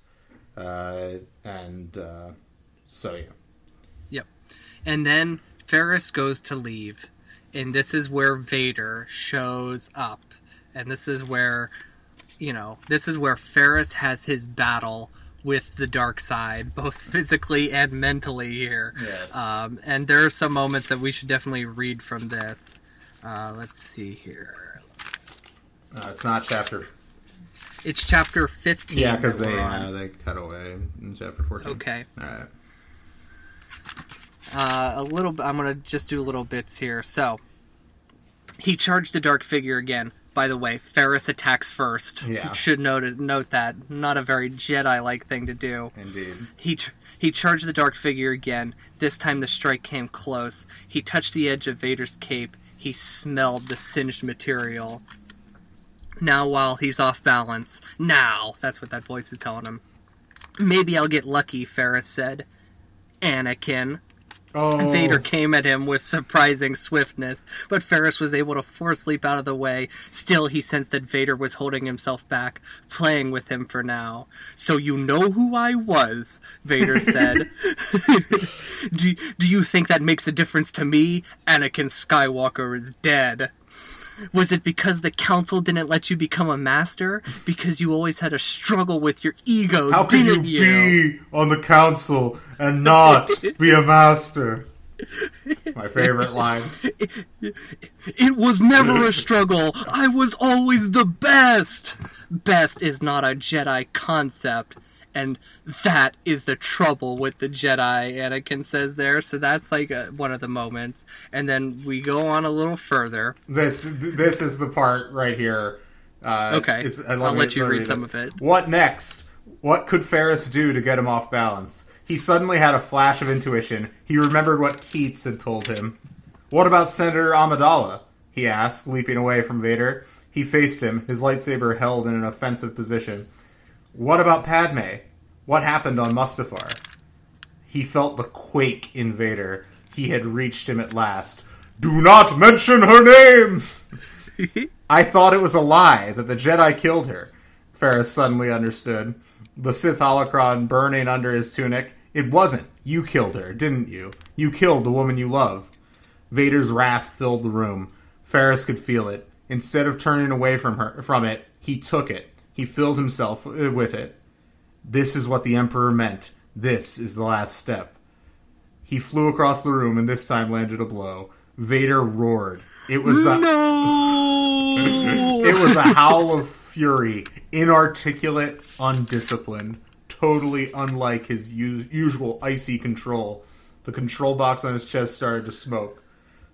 So yeah. Yep. And then Ferris goes to leave. And this is where Vader shows up. And this is where Ferris has his battle with the dark side, both physically and mentally here. Yes. And there are some moments that we should definitely read from this. Let's see here. It's not chapter... It's chapter 15. Yeah, because they cut away in chapter 14. Okay. All right. I'm going to just do little bits here. So, he charged the dark figure again. By the way, Ferris attacks first. Yeah. Should note that. Not a very Jedi-like thing to do. Indeed. He charged the dark figure again. This time the strike came close. He touched the edge of Vader's cape. He smelled the singed material. Now while he's off balance. Now! That's what that voice is telling him. Maybe I'll get lucky, Ferris said. Anakin. Oh. Vader came at him with surprising swiftness, but Ferris was able to force leap out of the way. Still, he sensed that Vader was holding himself back, playing with him for now. So you know who I was, Vader said. Do you think that makes a difference to me? Anakin Skywalker is dead. Was it because the council didn't let you become a master? Because you always had a struggle with your ego, How didn't can you be on the council and not be a master? My favorite line. It was never a struggle. I was always the best. Best is not a Jedi concept. And that is the trouble with the Jedi, Anakin says there. So that's like one of the moments. And then we go on a little further. This is the part right here. Okay, I'll let you read some of it. What next? What could Ferris do to get him off balance? He suddenly had a flash of intuition. He remembered what Keats had told him. What about Senator Amidala? He asked, leaping away from Vader. He faced him, his lightsaber held in an offensive position. What about Padme? What happened on Mustafar? He felt the quake in Vader. He had reached him at last. Do not mention her name! I thought it was a lie, that the Jedi killed her. Ferris suddenly understood. The Sith holocron burning under his tunic. It wasn't. You killed her, didn't you? You killed the woman you love. Vader's wrath filled the room. Ferris could feel it. Instead of turning away from it, he took it. He filled himself with it. This is what the Emperor meant. This is the last step. He flew across the room and this time landed a blow. Vader roared. It was a howl of fury, inarticulate, undisciplined, totally unlike his usual icy control. The control box on his chest started to smoke.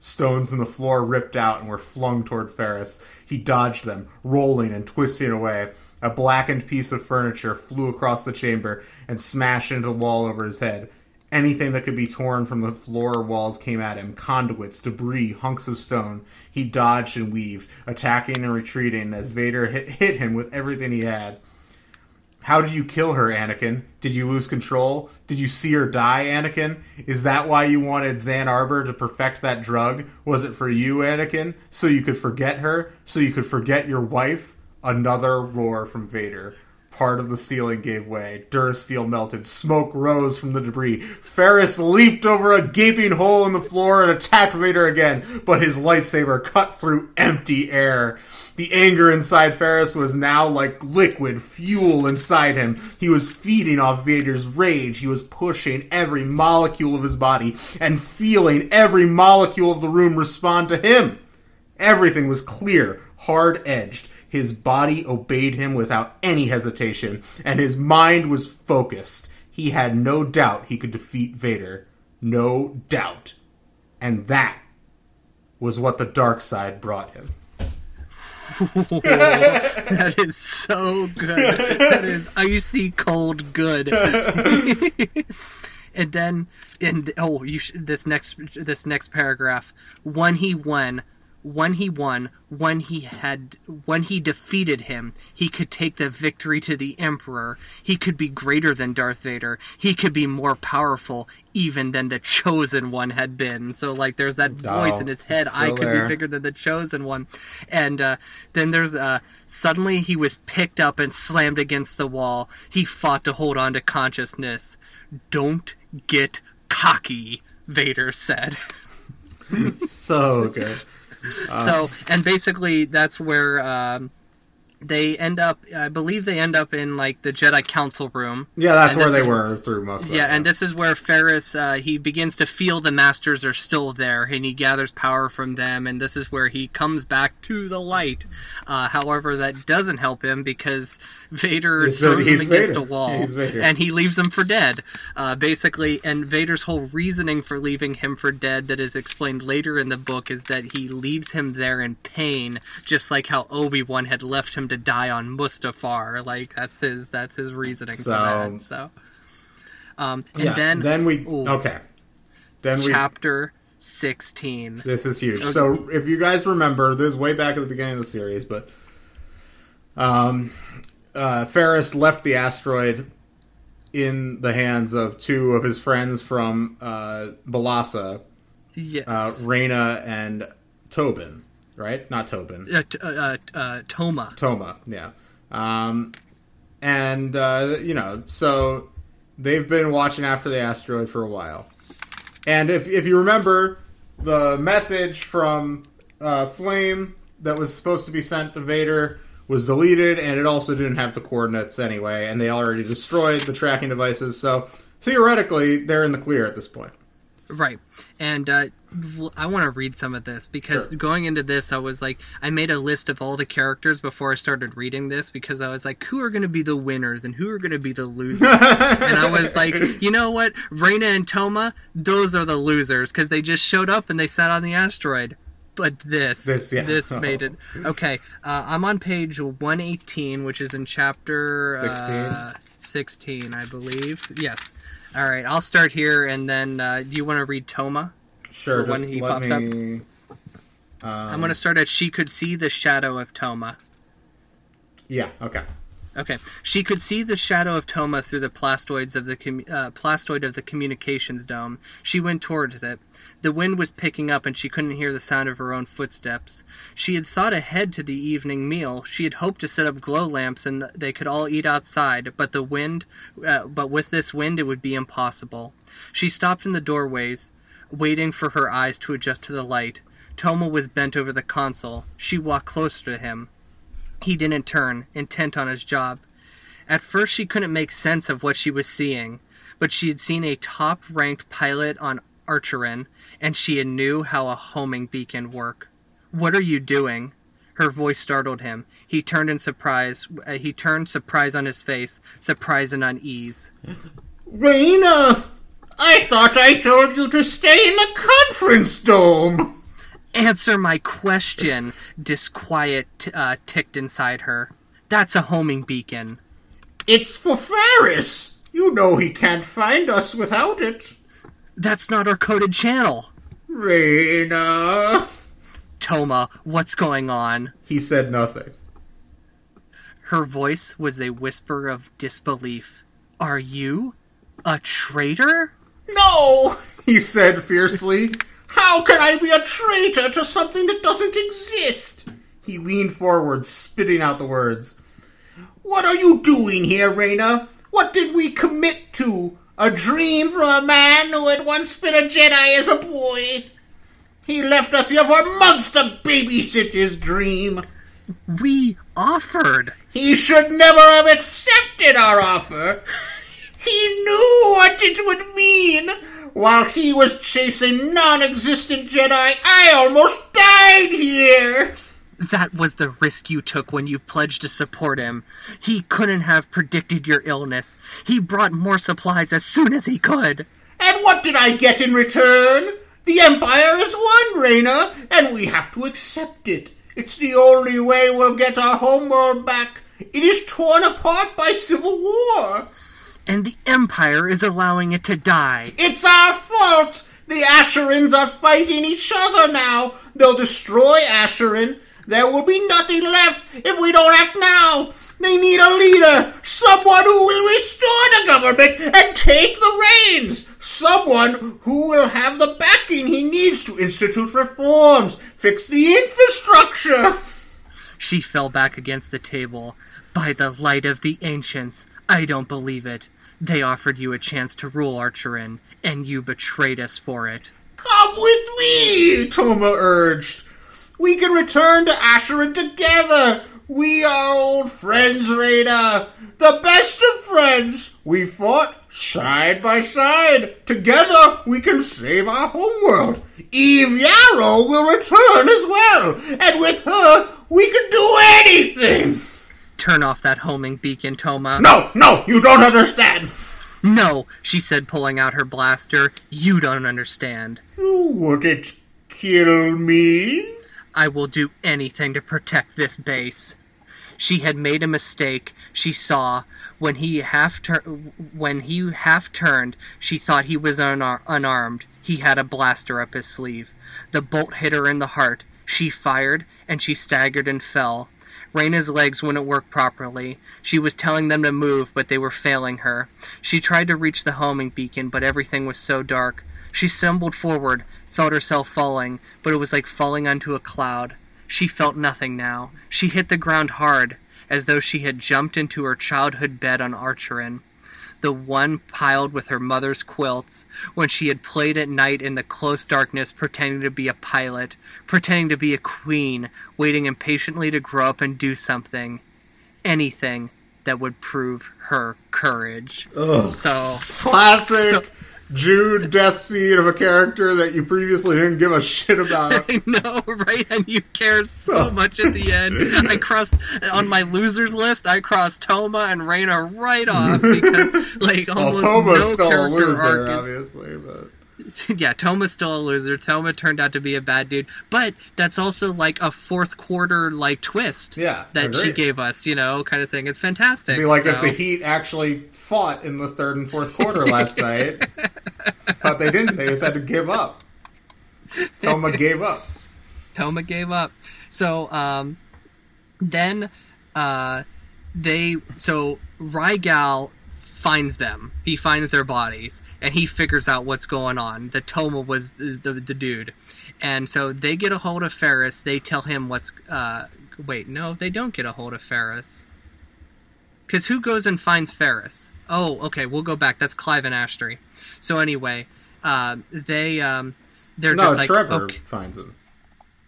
Stones in the floor ripped out and were flung toward Ferris. He dodged them, rolling and twisting away. A blackened piece of furniture flew across the chamber and smashed into the wall over his head. Anything that could be torn from the floor or walls came at him. Conduits, debris, hunks of stone. He dodged and weaved, attacking and retreating as Vader hit him with everything he had. How did you kill her, Anakin? Did you lose control? Did you see her die, Anakin? Is that why you wanted Xan Arbor to perfect that drug? Was it for you, Anakin? So you could forget her? So you could forget your wife? Another roar from Vader. Part of the ceiling gave way. Durasteel melted. Smoke rose from the debris. Ferris leaped over a gaping hole in the floor and attacked Vader again, but his lightsaber cut through empty air. The anger inside Ferris was now like liquid fuel inside him. He was feeding off Vader's rage. He was pushing every molecule of his body and feeling every molecule of the room respond to him. Everything was clear, hard-edged. His body obeyed him without any hesitation, and his mind was focused. He had no doubt he could defeat Vader. No doubt. And that was what the dark side brought him. That is so good. That is icy cold good. And then, this next paragraph. When he defeated him, he could take the victory to the Emperor. He could be greater than Darth Vader. He could be more powerful even than the Chosen One had been. So, like, there's that voice in his head, I could be bigger than the Chosen One. And then there's, suddenly he was picked up and slammed against the wall. He fought to hold on to consciousness. Don't get cocky, Vader said. So good. And basically that's where they end up, I believe they end up in, like, the Jedi Council room. Yeah, that's where they were through most of that. Yeah, and this is where Ferris, he begins to feel the Masters are still there, and he gathers power from them, and this is where he comes back to the light. However, that doesn't help him, because Vader throws him against a wall, and he leaves him for dead. Basically, and Vader's whole reasoning for leaving him for dead that is explained later in the book is that he leaves him there in pain, just like how Obi-Wan had left him to die on Mustafar. Like, that's his reasoning for that. So, chapter 16. This is huge. Okay. So, if you guys remember, this is way back at the beginning of the series, but Ferris left the asteroid in the hands of two of his friends from Balassa, Reyna and Tobin. Right? Not Tobin. Toma. Toma, yeah. So they've been watching after the asteroid for a while. And if you remember, the message from Flame that was supposed to be sent to Vader was deleted, and it also didn't have the coordinates anyway, and they already destroyed the tracking devices, so theoretically, they're in the clear at this point. Right. And I want to read some of this, because going into this, I was like, I made a list of all the characters before I started reading this, because I was like, who are going to be the winners and who are going to be the losers? And I was like, you know what? Reyna and Toma, those are the losers, because they just showed up and they sat on the asteroid. But this made it. Okay, I'm on page 118, which is in chapter 16, I believe. Yes. All right, I'll start here, and then do you want to read Toma? Sure, just let me... I'm going to start at she could see the shadow of Toma. Yeah, okay. Okay. She could see the shadow of Toma through the plastoid of the communications dome. She went towards it. The wind was picking up, and she couldn't hear the sound of her own footsteps. She had thought ahead to the evening meal. She had hoped to set up glow lamps, and they could all eat outside. But with this wind, it would be impossible. She stopped in the doorways, waiting for her eyes to adjust to the light. Toma was bent over the console. She walked closer to him. He didn't turn, intent on his job. At first she couldn't make sense of what she was seeing, but she had seen a top-ranked pilot on Archerin, and she knew how a homing beacon worked. "What are you doing?" Her voice startled him. He turned in surprise. Surprise on his face, surprise and unease. Reyna! I thought I told you to stay in the conference dome! Answer my question, disquiet ticked inside her. That's a homing beacon. It's for Ferris! You know he can't find us without it. That's not our coded channel. Reyna! Toma, what's going on? He said nothing. Her voice was a whisper of disbelief. "Are you a traitor?" "No," he said fiercely. "How can I be a traitor to something that doesn't exist?" He leaned forward, spitting out the words. "What are you doing here, Reyna? What did we commit to? A dream from a man who had once been a Jedi as a boy? He left us here for months to babysit his dream." "We offered." "He should never have accepted our offer. He knew what it would mean. While he was chasing non-existent Jedi, I almost died here." "That was the risk you took when you pledged to support him. He couldn't have predicted your illness. He brought more supplies as soon as he could." "And what did I get in return? The Empire is won, Reyna, and we have to accept it. It's the only way we'll get our homeworld back. It is torn apart by civil war." "And the Empire is allowing it to die." "It's our fault! The Asherans are fighting each other now. They'll destroy Asherin. There will be nothing left if we don't act now. They need a leader, someone who will restore the government and take the reins, someone who will have the backing he needs to institute reforms, fix the infrastructure." She fell back against the table. "By the light of the ancients, I don't believe it. They offered you a chance to rule Archerin, and you betrayed us for it." "Come with me," Toma urged. "We can return to Asherin together. We are old friends, Reyna. The best of friends. We fought side by side. Together, we can save our homeworld. Eve Yarrow will return as well. And with her, we can do anything." "Turn off that homing beacon, Toma." No, you don't understand." "No," she said, pulling out her blaster. "You don't understand." "You wouldn't kill me?" "I will do anything to protect this base." She had made a mistake. She saw when he half turned, she thought he was unarmed. He had a blaster up his sleeve. The bolt hit her in the heart. She fired, and she staggered and fell. Reyna's legs wouldn't work properly. She was telling them to move, but they were failing her. She tried to reach the homing beacon, but everything was so dark. She stumbled forward, felt herself falling, but it was like falling onto a cloud. She felt nothing now. She hit the ground hard, as though she had jumped into her childhood bed on Archerin, the one piled with her mother's quilts, when she had played at night in the close darkness, pretending to be a pilot, pretending to be a queen, waiting impatiently to grow up and do something. Anything that would prove her courage. Ugh. So classic Jude death scene of a character that you previously didn't give a shit about. I know, right? And you care so much at the end. I crossed, on my losers list, I crossed Toma and Reyna right off because, like, almost Toma's no still a character loser, arc is... obviously, but... Yeah, Toma's still a loser. Toma turned out to be a bad dude. But that's also, like, a fourth quarter, like, twist that she gave us, you know, kind of thing. It's fantastic. It'd be like if the Heat actually fought in the third and fourth quarter last night. But they didn't. They just had to give up. Toma gave up. Toma gave up. So, then, Rygal finds them. He finds their bodies, and he figures out what's going on. That Toma was the dude. And so they get a hold of Ferris. They tell him what's... wait, no, they don't get a hold of Ferris. Because who goes and finds Ferris? Oh, okay, we'll go back. That's Clive and Ashtray. So anyway, they're just like... Trevor finds him.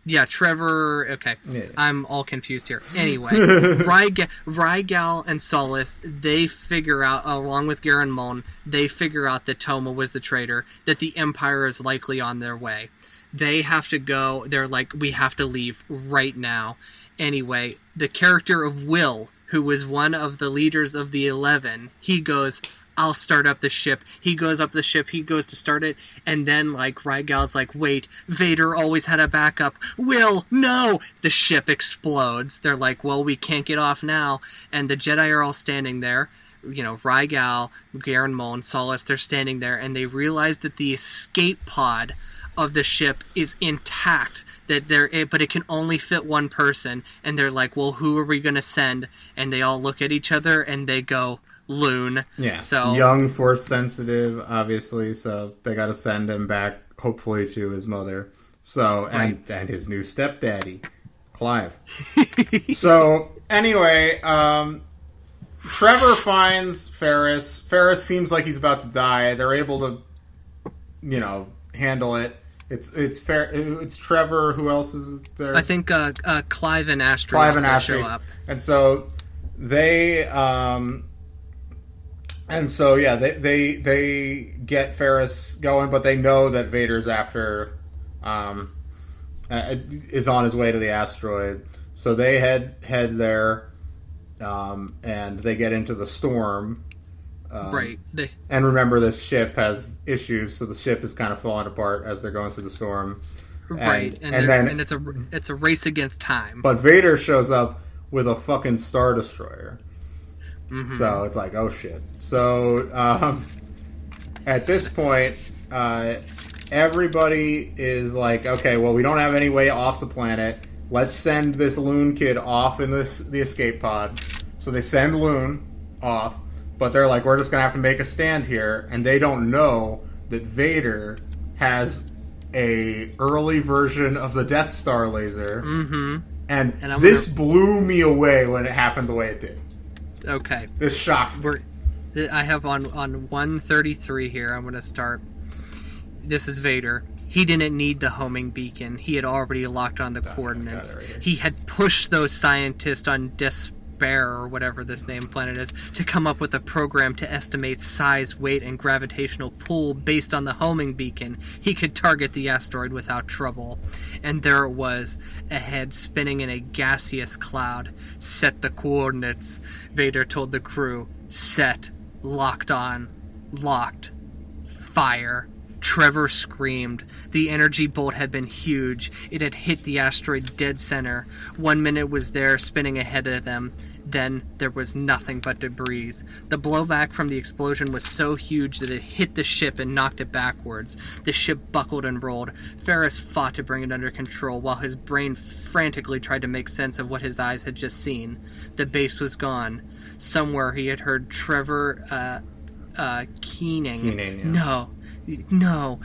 Yeah, Trevor... Okay. Yeah. I'm all confused here. Anyway, Rygal and Solis, they figure out, along with Garen Muln, they figure out that Toma was the traitor, that the Empire is likely on their way. They have to go... They're like, we have to leave right now. Anyway, the character of Will, who was one of the leaders of the 11, he goes... I'll start up the ship. He goes up the ship. He goes to start it. And then, like, Rygal's like, wait, Vader always had a backup. Will, no! The ship explodes. They're like, well, we can't get off now. And the Jedi are all standing there. You know, Rygal, Garen Muln, Solis, they're standing there. And they realize that the escape pod of the ship is intact. But it can only fit one person. And they're like, well, who are we going to send? And they all look at each other and they go, Loon. Yeah. So young, force sensitive, obviously. So they got to send him back, hopefully, to his mother. So and his new stepdaddy, Clive. So anyway, Trevor finds Ferris. Ferris seems like he's about to die. They're able to, handle it. It's Trevor. Who else is there? I think Clive and Astrid show up. And so they they get Ferris going, but they know that Vader's after is on his way to the asteroid. So they head there, and they get into the storm. And remember, the ship has issues, so the ship is kind of falling apart as they're going through the storm. And then it's a race against time. But Vader shows up with a fucking Star Destroyer. Mm-hmm. So it's like, oh shit. So at this point, everybody is like, okay, well, we don't have any way off the planet. Let's send this Loon kid off in the escape pod. So they send Loon off. But they're like, we're just going to have to make a stand here. And they don't know that Vader has a early version of the Death Star laser. Mm-hmm. And this blew me away when it happened the way it did. Okay. This shocked me. I have on 133 here, I'm going to start. This is Vader. He didn't need the homing beacon. He had already locked on the coordinates. He had pushed those scientists on or whatever this name planet is, to come up with a program to estimate size, weight, and gravitational pull based on the homing beacon. He could target the asteroid without trouble. And there it was, ahead spinning in a gaseous cloud. Set the coordinates, Vader told the crew. Set. Locked on. Locked. Fire. Trevor screamed. The energy bolt had been huge. It had hit the asteroid dead center. 1 minute was there, spinning ahead of them. Then there was nothing but debris. The blowback from the explosion was so huge that it hit the ship and knocked it backwards. The ship buckled and rolled. Ferris fought to bring it under control, while his brain frantically tried to make sense of what his eyes had just seen. The base was gone. Somewhere he had heard Trevor keening. Yeah. No.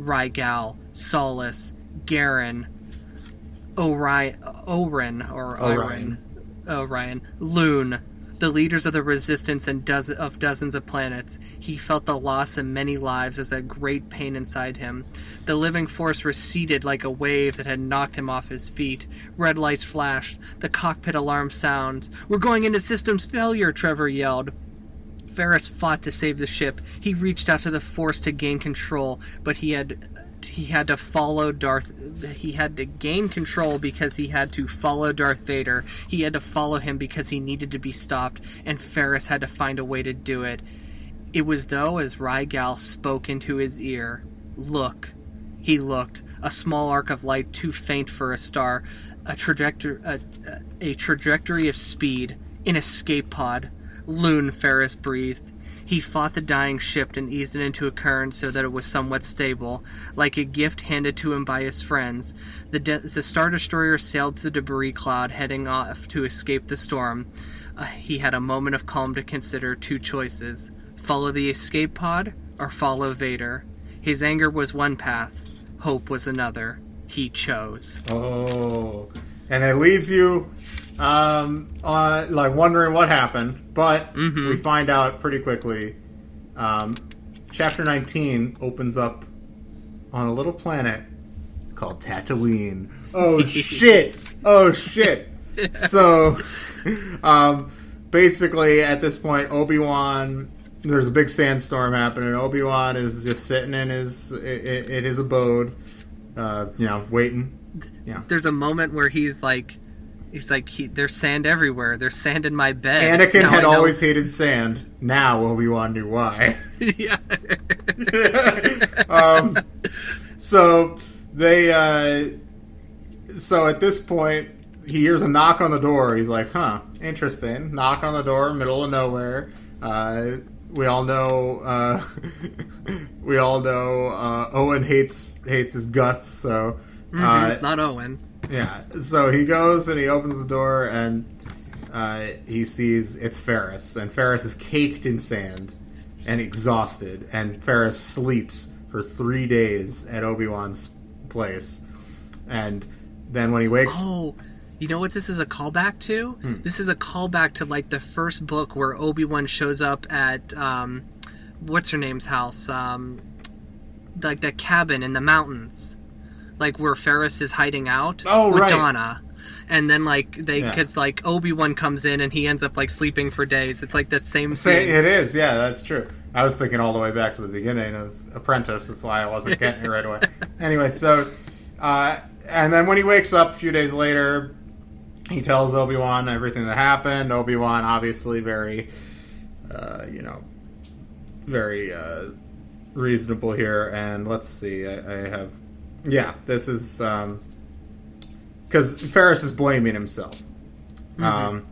Rygal, Solace, Garen, Orion, Loon, the leaders of the Resistance and dozens of planets. He felt the loss of many lives as a great pain inside him. The living force receded like a wave that had knocked him off his feet. Red lights flashed. The cockpit alarm sounds. "We're going into systems failure," Trevor yelled. Ferris fought to save the ship. He reached out to the Force to gain control, but he had to follow Darth. He had to gain control because he had to follow Darth Vader. He had to follow him because he needed to be stopped, and Ferris had to find a way to do it. It was though as Rygal spoke into his ear. Look. He looked. A small arc of light too faint for a star. A trajectory of speed. An escape pod. Loon, Ferris breathed. He fought the dying ship and eased it into a current so that it was somewhat stable, like a gift handed to him by his friends. The Star Destroyer sailed through the debris cloud, heading off to escape the storm. He had a moment of calm to consider two choices. Follow the escape pod, or follow Vader. His anger was one path. Hope was another. He chose. Oh. And it leaves you wondering what happened, but we find out pretty quickly. Chapter 19 opens up on a little planet called Tatooine. Oh shit! Oh shit! So, basically, at this point, Obi-Wan, there's a big sandstorm happening. Obi-Wan is just sitting in his abode, waiting. Yeah. There's a moment where he's like, there's sand everywhere. There's sand in my bed. Anakin had always hated sand. Now Obi-Wan knew why. Yeah. So at this point, he hears a knock on the door. He's like, huh, interesting. Knock on the door, middle of nowhere. we all know Owen hates his guts. So it's not Owen. Yeah. So he goes and he opens the door and he sees it's Ferris, and Ferris is caked in sand and exhausted, and Ferris sleeps for 3 days at Obi-Wan's place, and then when he wakes... Oh, you know what this is a callback to? This is a callback to, like, the first book where Obi-Wan shows up at, what's-her-name's house? Like, the cabin in the mountains. Like, where Ferris is hiding out with Donna. And then, like, because, like, Obi-Wan comes in and he ends up, like, sleeping for days. It's like that same thing. It is, yeah, that's true. I was thinking all the way back to the beginning of Apprentice. That's why I wasn't getting it right away. Anyway, so, and then when he wakes up a few days later, he tells Obi-Wan everything that happened. Obi-Wan, obviously, very, very reasonable here. And let's see, I have... Yeah, this is... Because Ferris is blaming himself. And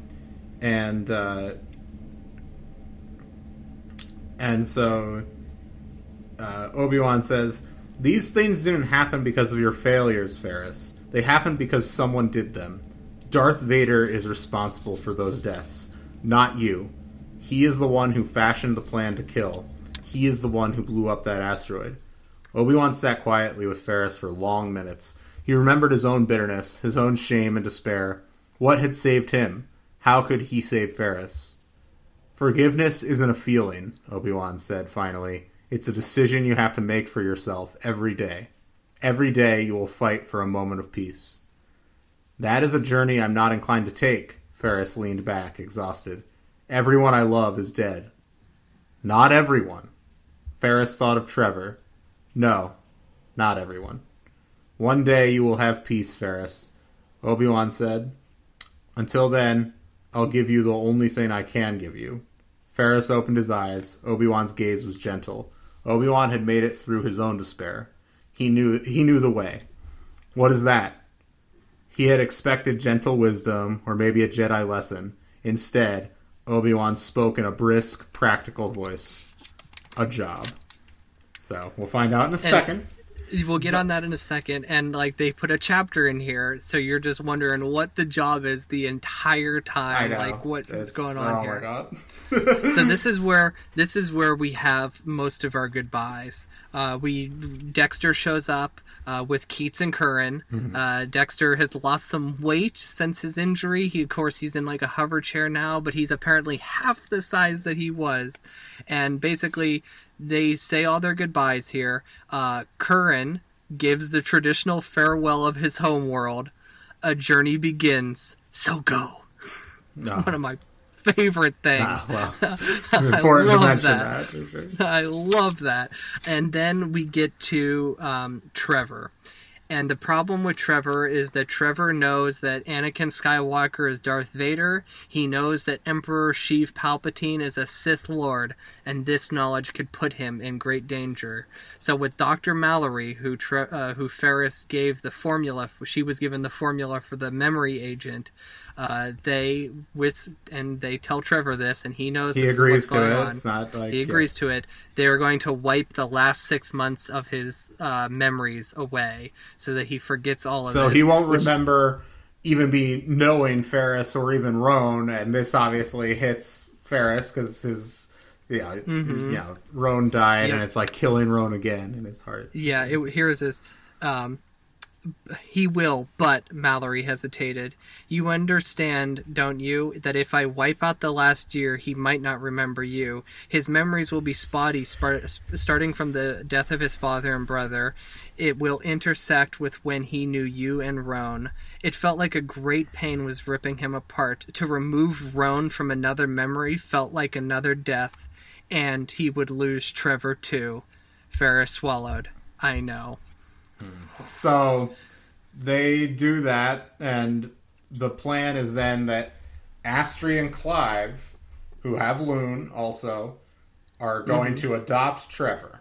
so Obi-Wan says, "These things didn't happen because of your failures, Ferris. They happened because someone did them. Darth Vader is responsible for those deaths, not you. He is the one who fashioned the plan to kill. He is the one who blew up that asteroid." Obi-Wan sat quietly with Ferris for long minutes. He remembered his own bitterness, his own shame and despair. What had saved him? How could he save Ferris? "Forgiveness isn't a feeling," Obi-Wan said finally. "It's a decision you have to make for yourself every day. Every day you will fight for a moment of peace." "That is a journey I'm not inclined to take," Ferris leaned back, exhausted. "Everyone I love is dead." "Not everyone." Ferris thought of Trevor. "No, not everyone." "One day you will have peace, Ferris," Obi-Wan said. "Until then, I'll give you the only thing I can give you." Ferris opened his eyes. Obi-Wan's gaze was gentle. Obi-Wan had made it through his own despair. He knew the way. "What is that?" He had expected gentle wisdom, or maybe a Jedi lesson. Instead, Obi-Wan spoke in a brisk, practical voice. "A job." So, we'll find out in a second. We'll get on that in a second, and like they put a chapter in here, so you're just wondering what the job is the entire time. I know. Like what's going on here. Oh my god. So this is where we have most of our goodbyes. Dexter shows up with Keats and Curran. Dexter has lost some weight since his injury. He's in like a hover chair now, but he's apparently half the size that he was. And basically, they say all their goodbyes here. Curran gives the traditional farewell of his homeworld. A journey begins, so go. No. One of my favorite things. Important to mention that. I love that. And then we get to Trevor. And the problem with Trevor is that Trevor knows that Anakin Skywalker is Darth Vader. He knows that Emperor Sheev Palpatine is a Sith Lord, and this knowledge could put him in great danger. So with Dr. Mallory, who Ferris gave the formula, she was given the formula for the memory agent. They tell Trevor this, and he knows. He agrees to it. It's not like he agrees to it. They are going to wipe the last 6 months of his memories away, so that he forgets all of it. So he won't remember even be knowing Ferris or even Roan, and this obviously hits Ferris because his Roan died, and it's like killing Roan again in his heart. Yeah, here's this. He will, but Mallory hesitated. "You understand, don't you, that if I wipe out the last year, he might not remember you. His memories will be spotty, starting from the death of his father and brother. It will intersect with when he knew you and Roan. It felt like a great pain was ripping him apart. To remove Roan from another memory felt like another death, and he would lose Trevor too." Ferris swallowed. "I know." So they do that, and the plan is then that Astri and Clive, who have Loon also, are going to adopt Trevor.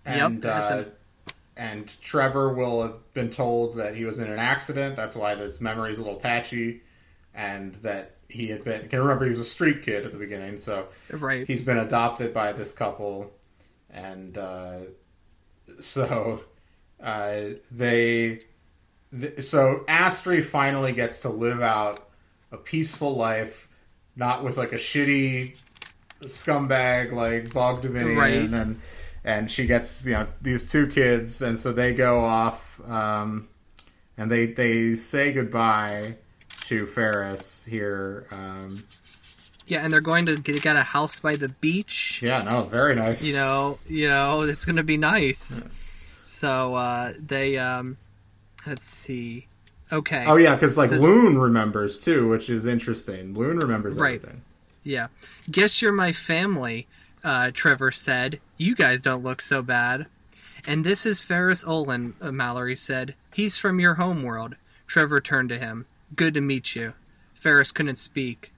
And and Trevor will have been told that he was in an accident. That's why his memory is a little patchy. and that he had been... Can remember he was a street kid at the beginning, so Right. he's been adopted by this couple, and so Astri finally gets to live out a peaceful life, not with like a shitty scumbag like Bog Davinian, Right. and she gets these two kids, and so they go off, and they say goodbye to Ferris here. Yeah, and they're going to get a house by the beach. Yeah, no, very nice. It's going to be nice. Yeah. So they let's see. Okay. Oh yeah, because Loon remembers too, which is interesting. Loon remembers everything. Yeah. Guess you're my family, Trevor said. You guys don't look so bad. And this is Ferris Olin, Mallory said. He's from your homeworld. Trevor turned to him. Good to meet you. Ferris couldn't speak.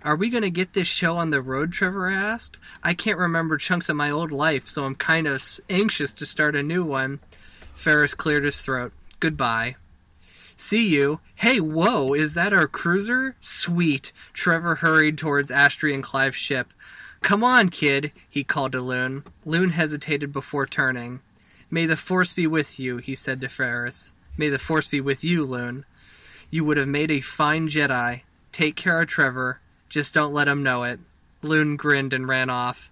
Are we going to get this show on the road, Trevor asked. I can't remember chunks of my old life, so I'm kind of anxious to start a new one. Ferris cleared his throat. Goodbye. See you. Hey, whoa, is that our cruiser? Sweet. Trevor hurried towards Astri and Clive's ship. Come on, kid, he called to Loon. Loon hesitated before turning. May the Force be with you, he said to Ferris. May the Force be with you, Loon. You would have made a fine Jedi. Take care of Trevor. Just don't let him know it. Loon grinned and ran off.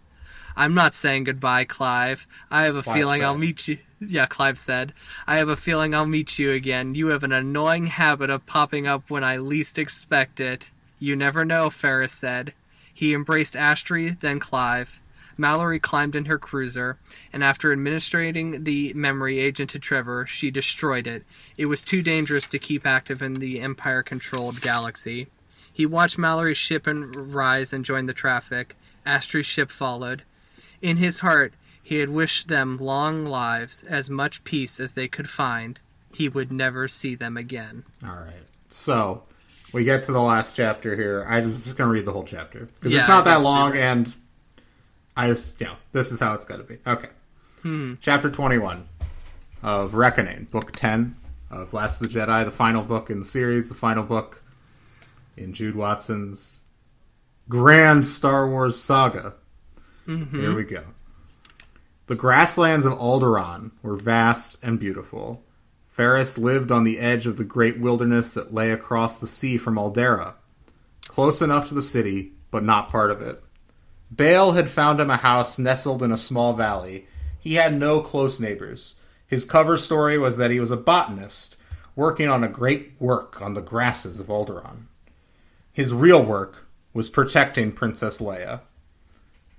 I'm not saying goodbye, Clive. I have a feeling I'll meet you... Yeah, Clive said. I have a feeling I'll meet you again. You have an annoying habit of popping up when I least expect it. You never know, Ferris said. He embraced Astri, then Clive. Mallory climbed in her cruiser, and after administrating the memory agent to Trevor, she destroyed it. It was too dangerous to keep active in the Empire-controlled galaxy. He watched Mallory's ship rise and join the traffic. Astri's ship followed. In his heart, he had wished them long lives, as much peace as they could find. He would never see them again. All right. So, we get to the last chapter here. I'm just going to read the whole chapter. Because it's not that long, and I just, this is how it's going to be. Okay. Chapter 21 of Reckoning, Book 10 of Last of the Jedi, the final book in the series, the final book in Jude Watson's grand Star Wars saga. Here we go. The grasslands of Alderaan were vast and beautiful. Ferris lived on the edge of the great wilderness that lay across the sea from Aldera, close enough to the city, but not part of it. Bale had found him a house nestled in a small valley. He had no close neighbors. His cover story was that he was a botanist, working on a great work on the grasses of Alderaan. His real work was protecting Princess Leia.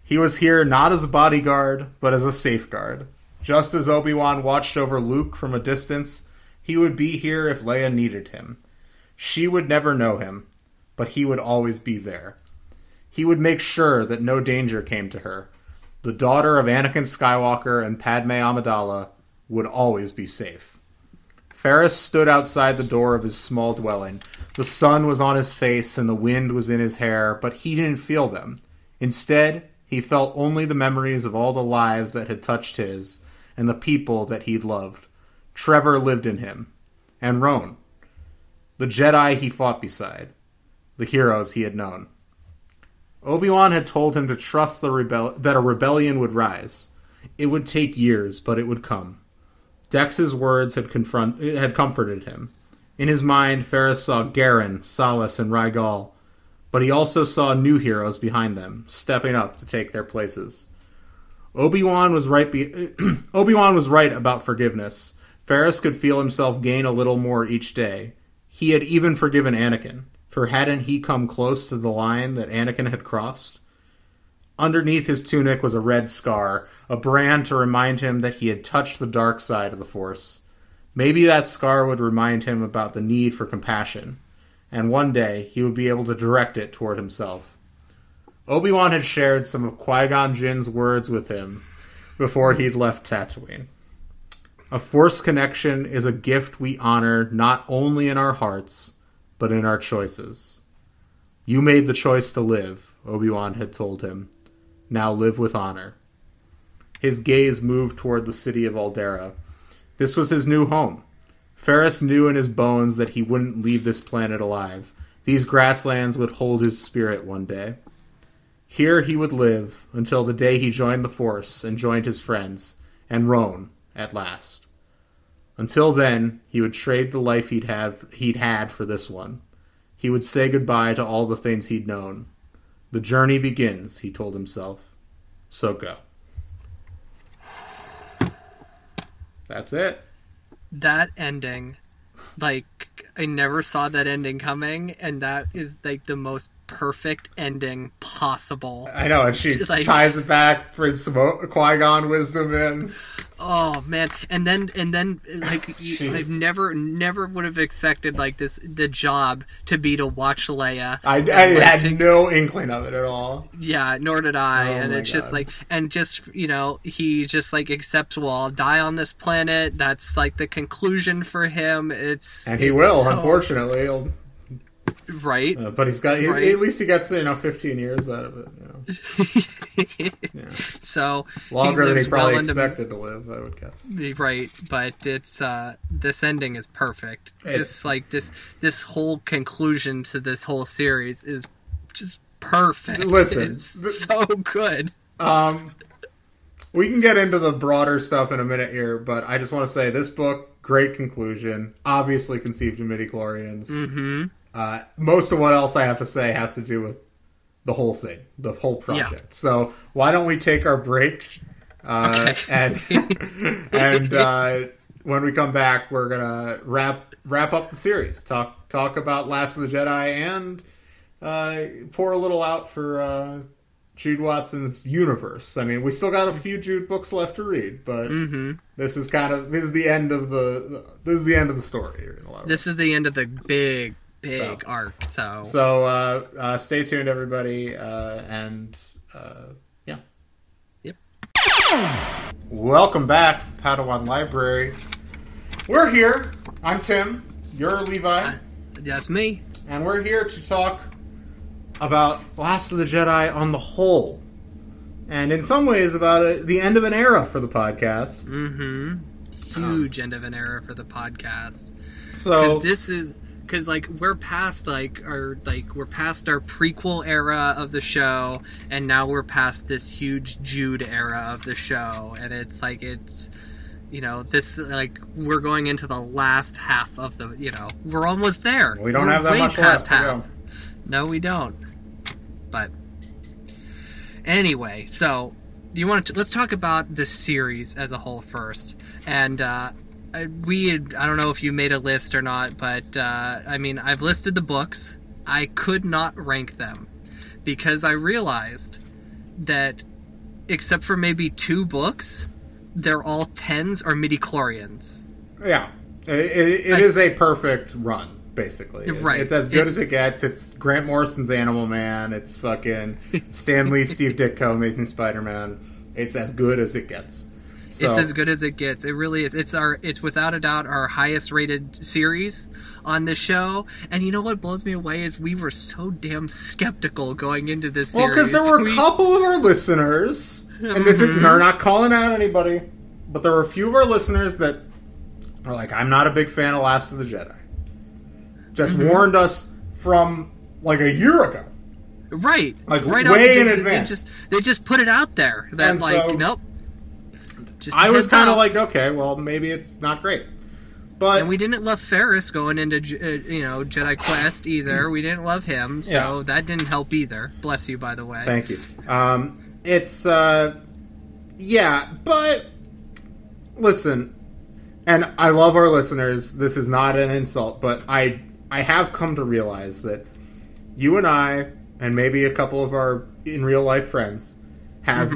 He was here not as a bodyguard, but as a safeguard. Just as Obi-Wan watched over Luke from a distance, he would be here if Leia needed him. She would never know him, but he would always be there. He would make sure that no danger came to her. The daughter of Anakin Skywalker and Padme Amidala would always be safe. Ferris stood outside the door of his small dwelling. The sun was on his face and the wind was in his hair, but he didn't feel them. Instead, he felt only the memories of all the lives that had touched his, and the people that he'd loved. Trevor lived in him. And Roan. The Jedi he fought beside. The heroes he had known. Obi-Wan had told him to trust that a rebellion would rise. It would take years, but it would come. Dex's words had comforted him. In his mind, Ferris saw Garen, Salas, and Rygal, but he also saw new heroes behind them, stepping up to take their places. Obi-Wan was right about forgiveness. Ferris could feel himself gain a little more each day. He had even forgiven Anakin, for hadn't he come close to the line that Anakin had crossed? Underneath his tunic was a red scar, a brand to remind him that he had touched the dark side of the Force. Maybe that scar would remind him about the need for compassion, and one day he would be able to direct it toward himself. Obi-Wan had shared some of Qui-Gon Jinn's words with him before he'd left Tatooine. A Force connection is a gift we honor not only in our hearts, but in our choices. You made the choice to live, Obi-Wan had told him. Now live with honor. His gaze moved toward the city of Aldera. This was his new home. Ferris knew in his bones that he wouldn't leave this planet alive. these grasslands would hold his spirit one day. Here he would live until the day he joined the Force and joined his friends, and Roan at last. Until then, he would trade the life he'd had for this one. He would say goodbye to all the things he'd known. The journey begins, he told himself. So go. That's it. That ending, like, I never saw that ending coming, and that is, like, the most perfect ending possible. I know, and she ties it back, brings some Qui-Gon wisdom in. Oh man! And then, like, I never would have expected, like, the job to be to watch Leia. I had no inkling of it at all. Yeah, nor did I. And it's just like, and just, you know, he just, like, accepts, well, I'll die on this planet. That's, like, the conclusion for him. He will, unfortunately. Right. But he's got, at least he gets, 15 years out of it. Yeah. So longer than he probably expected to live, I would guess. Right, but it's this ending is perfect. This whole conclusion to this whole series is just perfect. Listen, it's so good. We can get into the broader stuff in a minute here, but I just want to say this book, great conclusion, obviously conceived in midichlorians. Mm-hmm. Most of what else I have to say has to do with the whole thing, the whole project. Yeah. So why don't we take our break? Okay. and when we come back, we're gonna wrap up the series. Talk about Last of the Jedi and pour a little out for Jude Watson's universe. I mean, we still got a few Jude books left to read, but this is the end of the story. In a lot of ways. Is the end of the big arc. So stay tuned, everybody, and yeah. Yep. Welcome back, Padawan Library. We're here. I'm Tim. You're Levi. That's me. And we're here to talk about Last of the Jedi on the whole, and in some ways about the end of an era for the podcast. Huge end of an era for the podcast. So because like we're past our prequel era of the show, and now we're past this huge Jude era of the show, and it's this, like, we're going into the last half of the, we're almost there. We don't have that much left to go. No, we don't. But anyway, so let's talk about this series as a whole first, and I don't know if you made a list or not, but I've listed the books. I could not rank them because I realized that except for maybe 2 books, they're all 10s or midichlorians. Yeah, it is a perfect run. Basically, right. It's as good as it gets. It's Grant Morrison's Animal Man. It's fucking Stan Lee, Steve Ditko, Amazing Spider-Man. It's as good as it gets. So, it's as good as it gets. It really is. It's without a doubt our highest rated series on the show. And you know what blows me away is we were so damn skeptical going into this series. Well, because there were a couple of our listeners, and they're not calling out anybody, but there were a few of our listeners that are like, I'm not a big fan of Last of the Jedi. Just warned us from like a year ago. Right. Like right way in advance. They just put it out there. That, nope. I was kind of like, okay, well, maybe it's not great. But and we didn't love Ferris going into Jedi Quest either. We didn't love him, so that didn't help either. Bless you, by the way. Thank you. But listen, and I love our listeners. This is not an insult, but I have come to realize that you and I, and maybe a couple of our in real life friends, have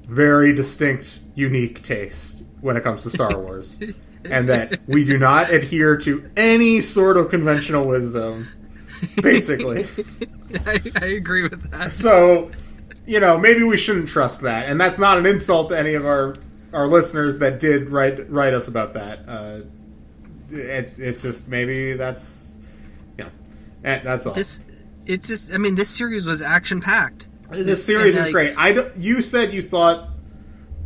very distinct, unique taste when it comes to Star Wars. And that we do not adhere to any sort of conventional wisdom, basically. I agree with that. So, maybe we shouldn't trust that. And that's not an insult to any of our listeners that did write us about that. It's just, maybe that's, that's all. This series was action-packed. This series is great. You said you thought,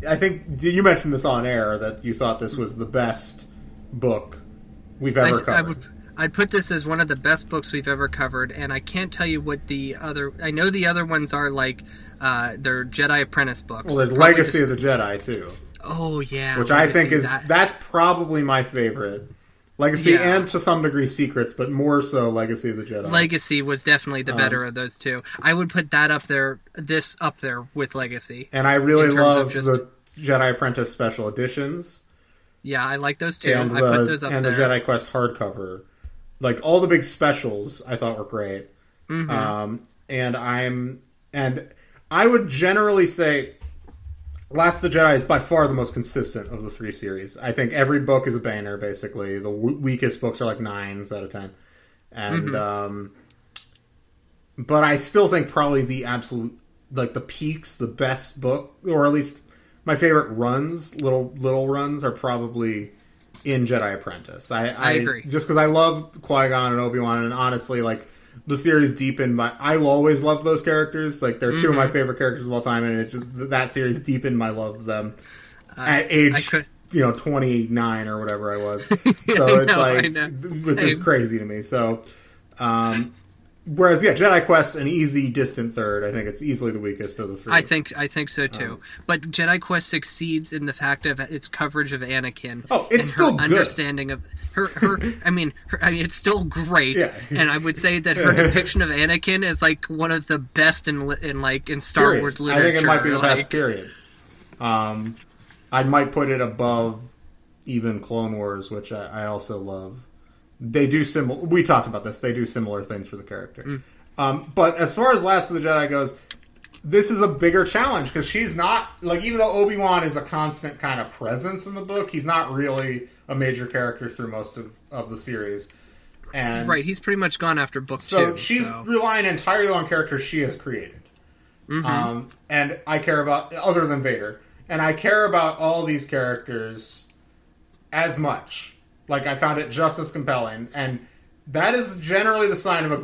I think you mentioned this on air, that you thought this was the best book we've ever covered. I'd put this as one of the best books we've ever covered, and I can't tell you what the other... I know the other ones are like, they're Jedi Apprentice books. Well, there's Legacy of the Jedi, too. Oh, yeah. Which I think that's probably my favorite. Legacy and to some degree Secrets, but more so Legacy of the Jedi. Legacy was definitely the better of those two. I would put that up there, this up there with Legacy. And I really love the Jedi Apprentice special editions. Yeah, I like those too. I put those up there. And the Jedi Quest hardcover. Like, all the big specials I thought were great. Mm-hmm. And I would generally say Last of the Jedi is by far the most consistent of the three series. I think every book is a banger, basically. The weakest books are like 9s out of 10. And, but I still think probably the absolute, like the peaks, the best book, or at least my favorite runs, little runs, are probably in Jedi Apprentice. I agree. Just because I love Qui-Gon and Obi-Wan, and honestly, like, the series deepened my... I'll always love those characters. Like, they're two of my favorite characters of all time, and it just that series deepened my love of them at age, 29 or whatever I was. So it's which is crazy to me. So, whereas, Jedi Quest, an easy, distant third. I think it's easily the weakest of the three. I think so too. But Jedi Quest succeeds in the fact of its coverage of Anakin. Oh, it's still good. Understanding of her. I mean, it's still great. Yeah. And I would say that her depiction of Anakin is like one of the best in Star Wars literature. I think it might be the best. Period. I might put it above even Clone Wars, which I also love. They do we talked about this. They do similar things for the character. But as far as Last of the Jedi goes, this is a bigger challenge because she's not, like, even though Obi-Wan is a constant kind of presence in the book, he's not really a major character through most of the series. And right, he's pretty much gone after book 2. So she's relying entirely on characters she has created. And I care about, other than Vader, and I care about all these characters as much. Like, I found it just as compelling. And that is generally the sign of a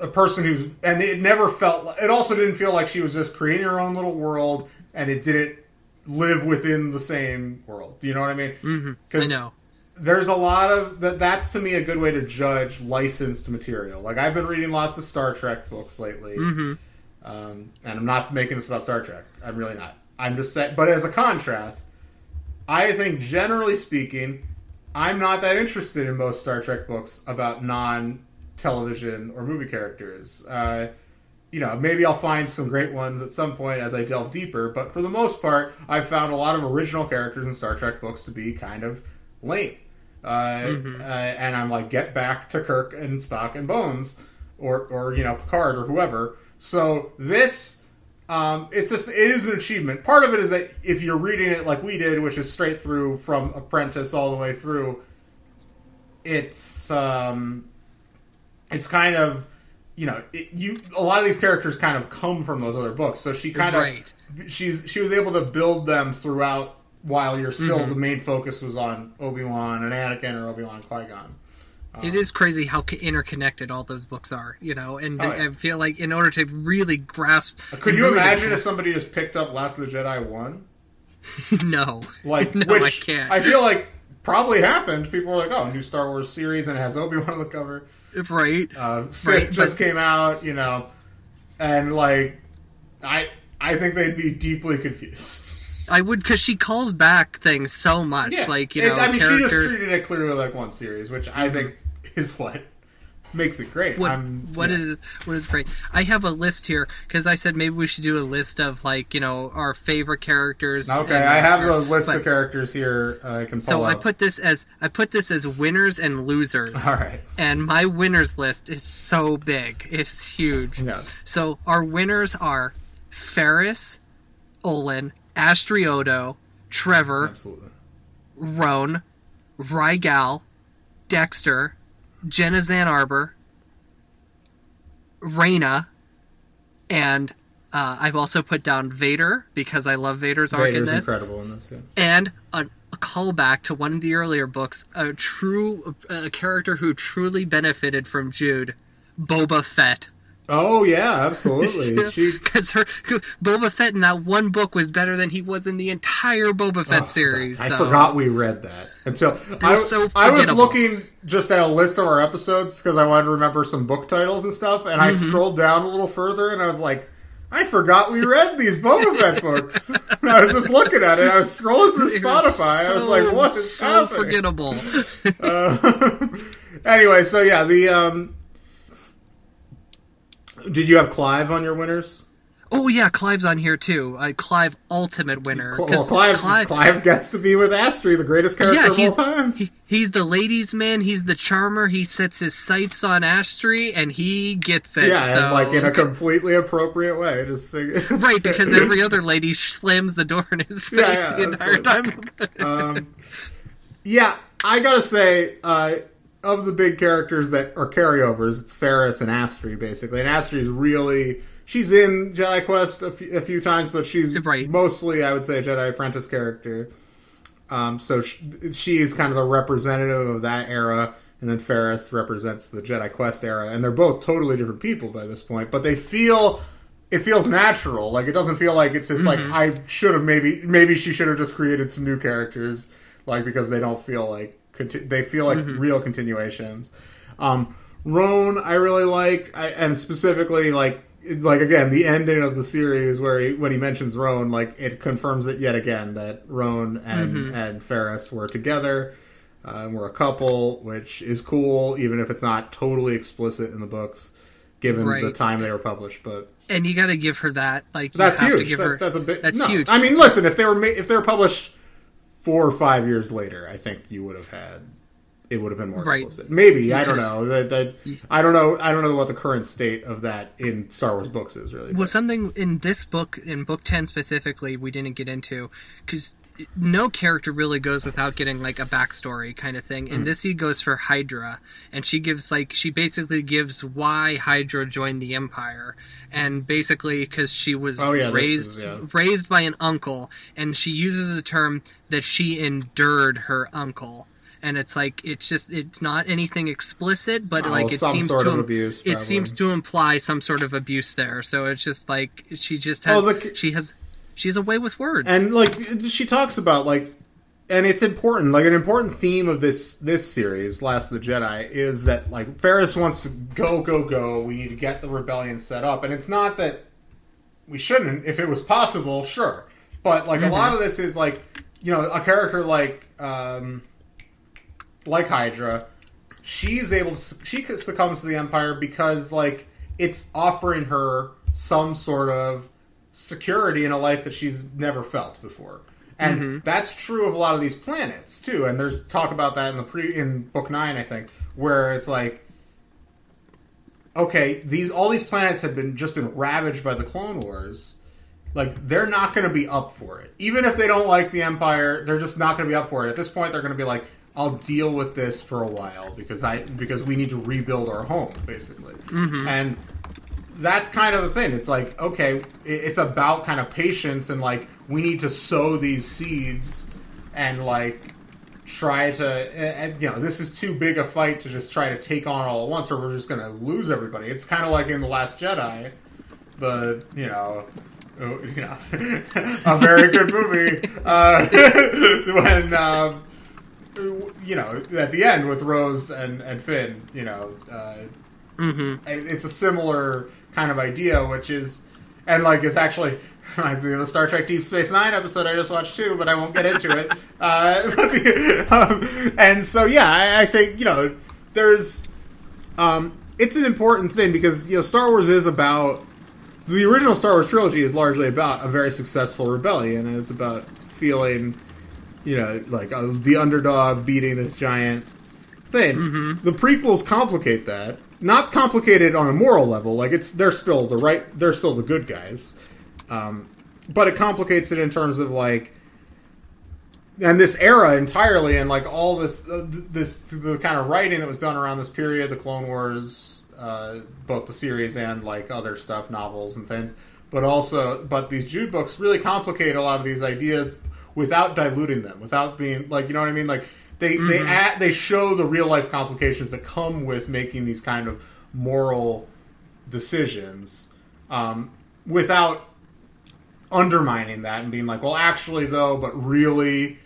person who's... And it never felt... It also didn't feel like she was just creating her own little world, and it didn't live within the same world. Do you know what I mean? I know. There's a lot of... That's, to me, a good way to judge licensed material. Like, I've been reading lots of Star Trek books lately. And I'm not making this about Star Trek. I'm really not. I'm just saying... But as a contrast... I think, generally speaking, I'm not that interested in most Star Trek books about non-television or movie characters. Maybe I'll find some great ones at some point as I delve deeper, but for the most part, I've found a lot of original characters in Star Trek books to be kind of lame. And I'm like, get back to Kirk and Spock and Bones, or Picard or whoever. So this... it is an achievement. Part of it is that if you're reading it like we did, which is straight through from Apprentice all the way through, it's kind of, a lot of these characters kind of come from those other books. So she kind of, she was able to build them throughout while you're still, the main focus was on Obi-Wan and Anakin or Obi-Wan and Qui-Gon. It is crazy how interconnected all those books are, and I feel like in order to really grasp... Could you imagine if somebody just picked up Last of the Jedi 1? No. No, I can't. I feel like probably happened. People were like, oh, new Star Wars series, and it has Obi-Wan on the cover. Right. Sith just came out, and, like, I think they'd be deeply confused. I would, because she calls back things so much. Yeah. Like, she just treated it clearly like one series, which I think is what makes it great. What is great. I have a list here, because I said maybe we should do a list of, like, our favorite characters. Okay, I have the list of characters here. I can pull up. I put this as winners and losers. All right. And my winners list is so big. It's huge. Yeah. So our winners are Ferris, Olin, Astrioto, Trevor, absolutely, Roan, Rygal, Dexter, Jenna Zan Arbor, Reyna, and I've also put down Vader, because I love Vader's arc in this. Vader's incredible in this, yeah. And a callback to one of the earlier books, a character who truly benefited from Jude, Boba Fett. Oh yeah, absolutely. Because Boba Fett in that one book was better than he was in the entire Boba Fett series. I forgot we read that until so I was looking just at a list of our episodes because I wanted to remember some book titles and stuff, and I scrolled down a little further, and I was like, I forgot we read these Boba Fett books. And I was just looking at it. I was scrolling through Spotify. I was like, what is happening? Forgettable. Anyway, so yeah, did you have Clive on your winners? Oh yeah, Clive's on here too. Clive, ultimate winner. Clive gets to be with Astrid, the greatest character of all time. He's the ladies' man. He's the charmer. He sets his sights on Astrid, and he gets it. Yeah, so. and like in a completely appropriate way. Right, because every other lady slams the door in his face the entire time. Yeah, I gotta say, of the big characters that are carryovers, it's Ferris and Astrid, basically. And Astrid's really... She's in Jedi Quest a few times, but she's mostly, I would say, a Jedi Apprentice character. So she's kind of the representative of that era, and then Ferris represents the Jedi Quest era. And they're both totally different people by this point, but it feels natural. Like, it doesn't feel like it's just like, I should have maybe she should have just created some new characters, like, because they don't feel like... They feel like real continuations. Roan, I really like, and specifically, like again, the ending of the series where when he mentions Roan, like, it confirms it yet again that Roan and Ferris were together, and were a couple, which is cool, even if it's not totally explicit in the books, given the time they were published. But and you got to give her that, like, that's huge. That's huge. I mean, listen, if they were published 4 or 5 years later, I think it would have been more explicit. Maybe, I don't know. I don't know what the current state of that in Star Wars books is, really. Well, something in this book, in book 10 specifically, we didn't get into, because no character really goes without getting, like, a backstory kind of thing. And this he goes for Hydra, and she basically gives why Hydra joined the Empire. And basically, because she was raised by an uncle, and she uses the term that she endured her uncle. And it's like, it's not anything explicit, but like it seems to imply some sort of abuse there. So it's just like she has a way with words. And like she talks about, like, and it's important, like an important theme of this series, Last of the Jedi, is that, like, Ferris wants to go. We need to get the rebellion set up, and it's not that we shouldn't. If it was possible, sure, but like a lot of this is like, you know, a character like Hydra, she succumbs to the Empire because, like, it's offering her some sort of security in a life that she's never felt before. And that's true of a lot of these planets, too. And there's talk about that in Book 9, I think, where it's like, okay, all these planets have just been ravaged by the Clone Wars. Like, they're not going to be up for it. Even if they don't like the Empire, they're just not going to be up for it. At this point, they're going to be like, I'll deal with this for a while because we need to rebuild our home, basically. And that's kind of the thing. It's like, okay, it's about kind of patience and, like, we need to sow these seeds and, like, try to, you know, this is too big a fight to just try to take on all at once, or we're just going to lose everybody. It's kind of like in The Last Jedi, a very good movie, when, you know, at the end with Rose and Finn, you know, it's a similar kind of idea, which is, and like, it's actually reminds me of a Star Trek Deep Space Nine episode I just watched too, but I won't get into it. And so, yeah, I think, you know, there's, it's an important thing because, you know, Star Wars is about, the original Star Wars trilogy is largely about a very successful rebellion, and it's about feeling, you know, like the underdog beating this giant thing. The prequels complicate that. Not complicated on a moral level, like they're still the good guys. But it complicates it in terms of, like, and this era entirely, and like all the kind of writing that was done around this period, the Clone Wars, both the series and like other stuff, novels and things, but these Jude books really complicate a lot of these ideas without diluting them, without being, like, you know what I mean? Like, they show the real life complications that come with making these kind of moral decisions, without undermining that and being like, well, actually, though, but really,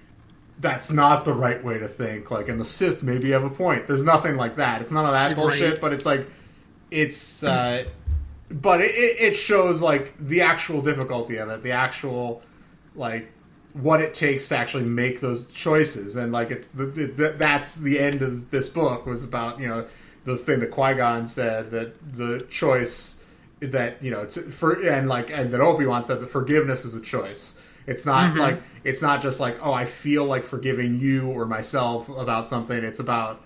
that's not the right way to think. Like, and the Sith maybe have a point. There's nothing like that. It's none of that bullshit, right. But it's like, but it shows, like, the actual difficulty of it, the actual, like, what it takes to actually make those choices. And, like, that's the end of this book, was about, you know, the thing that Qui-Gon said, that the choice that, you know, and that Obi-Wan said that forgiveness is a choice. It's not like, it's not just like, oh, I feel like forgiving you or myself about something. It's about,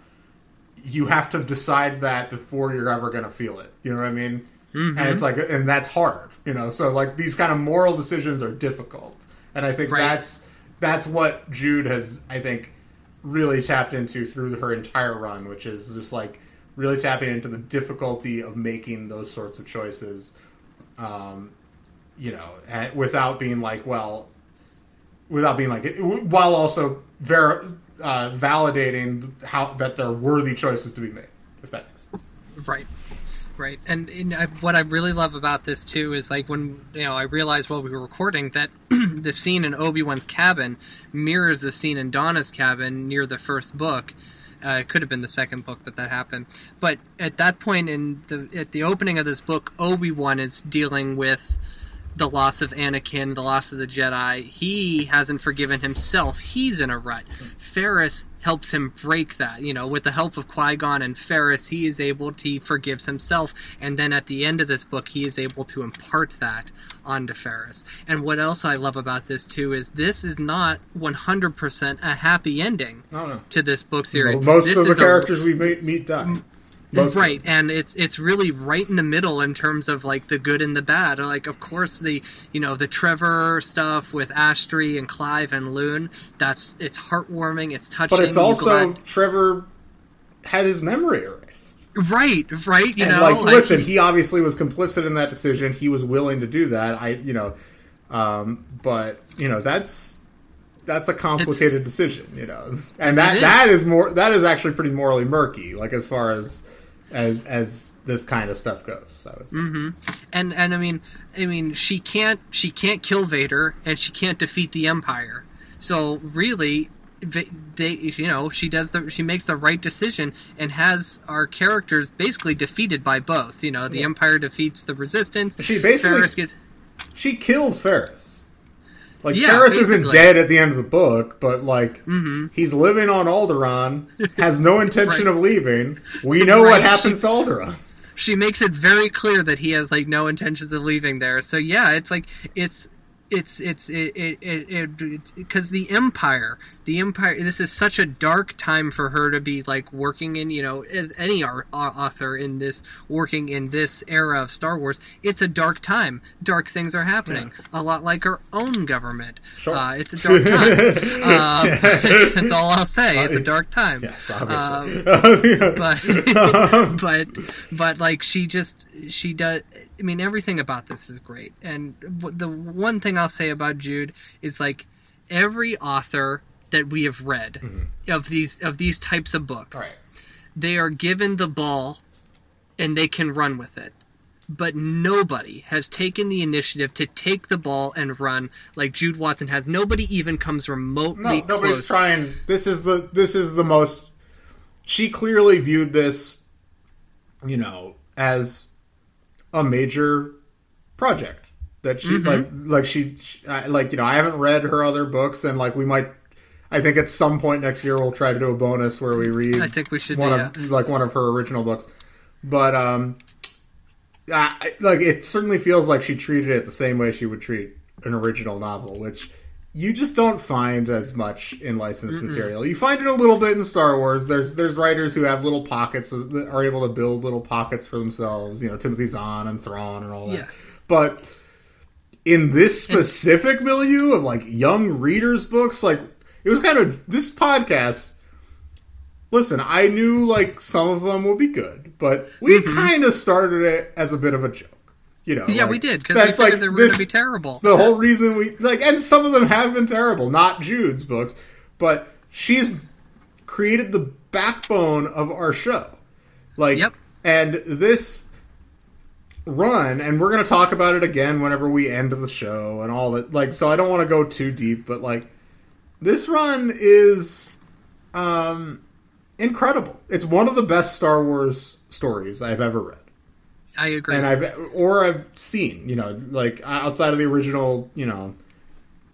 you have to decide that before you're ever going to feel it. You know what I mean? And it's like, and that's hard, you know? So, like, these kind of moral decisions are difficult. And I think that's what Jude has, I think, really tapped into through her entire run, which is just, like, really tapping into the difficulty of making those sorts of choices, you know, without being like, while also validating that they're worthy choices to be made, if that makes sense. Right. And what I really love about this too is, like, when, you know, I realized while we were recording that the scene in Obi-Wan's cabin mirrors the scene in Donna's cabin near the first book. It could have been the second book that happened. But at that point at the opening of this book, Obi-Wan is dealing with the loss of Anakin, the loss of the Jedi. He hasn't forgiven himself. He's in a rut. Ferris helps him break that. You know, with the help of Qui-Gon and Ferris, he forgives himself. And then at the end of this book, he is able to impart that onto Ferris. And what else I love about this, too, is this is not 100% a happy ending to this book series. Well, most of the characters we meet die. Right, and it's really right in the middle in terms of, like, the good and the bad. Like, of course, the Trevor stuff with Astri and Clive and Loon, it's heartwarming, it's touching. But it's also Trevor had his memory erased. Right. You and, know, like, listen, he obviously was complicit in that decision. He was willing to do that. But you know, that's a complicated decision, you know, and that is actually pretty morally murky, like, as far as this kind of stuff goes. I would say. And I mean, she can't kill Vader, and she can't defeat the Empire. So really, she makes the right decision and has our characters basically defeated by both. You know, the Empire defeats the Resistance. She kills Ferris. Like, Ferris isn't dead at the end of the book, but, like, he's living on Alderaan, has no intention of leaving. We know what happens to Alderaan. She makes it very clear that he has, like, no intentions of leaving there. So, yeah, it's like, because the Empire, this is such a dark time for her to be, like, working in, you know, as any author in this, working in this era of Star Wars. It's a dark time. Dark things are happening. A lot like our own government. Sure. It's a dark time. That's all I'll say. It's a dark time. Yes, obviously. But like, she does. I mean, everything about this is great. And the one thing I'll say about Jude is, like, every author that we have read of these types of books, they are given the ball and they can run with it. But nobody has taken the initiative to take the ball and run like Jude Watson has. Nobody even comes remotely nobody's close. Trying. This is the most. She clearly viewed this, you know, as a major project that she like you know, I haven't read her other books, and, like, I think at some point next year we'll try to do a bonus where we read. I think we should one of her original books, but like, it certainly feels like she treated it the same way she would treat an original novel, which you just don't find as much in licensed material. You find it a little bit in Star Wars. There's writers who have little pockets that are able to build little pockets for themselves. You know, Timothy Zahn and Thrawn and all that. Yeah. But in this specific milieu of, like, young readers' books, like, it was kind of this podcast. Listen, I knew, like, some of them would be good, but we kind of started it as a bit of a joke. You know, yeah, like, we did, because we figured they were going to be terrible. The whole reason and some of them have been terrible, not Jude's books, but she's created the backbone of our show. Like, and this, run, and we're going to talk about it again whenever we end the show and all that. Like, so I don't want to go too deep, but like, this run is incredible. It's one of the best Star Wars stories I've ever read. I agree. And I've seen, like outside of the original,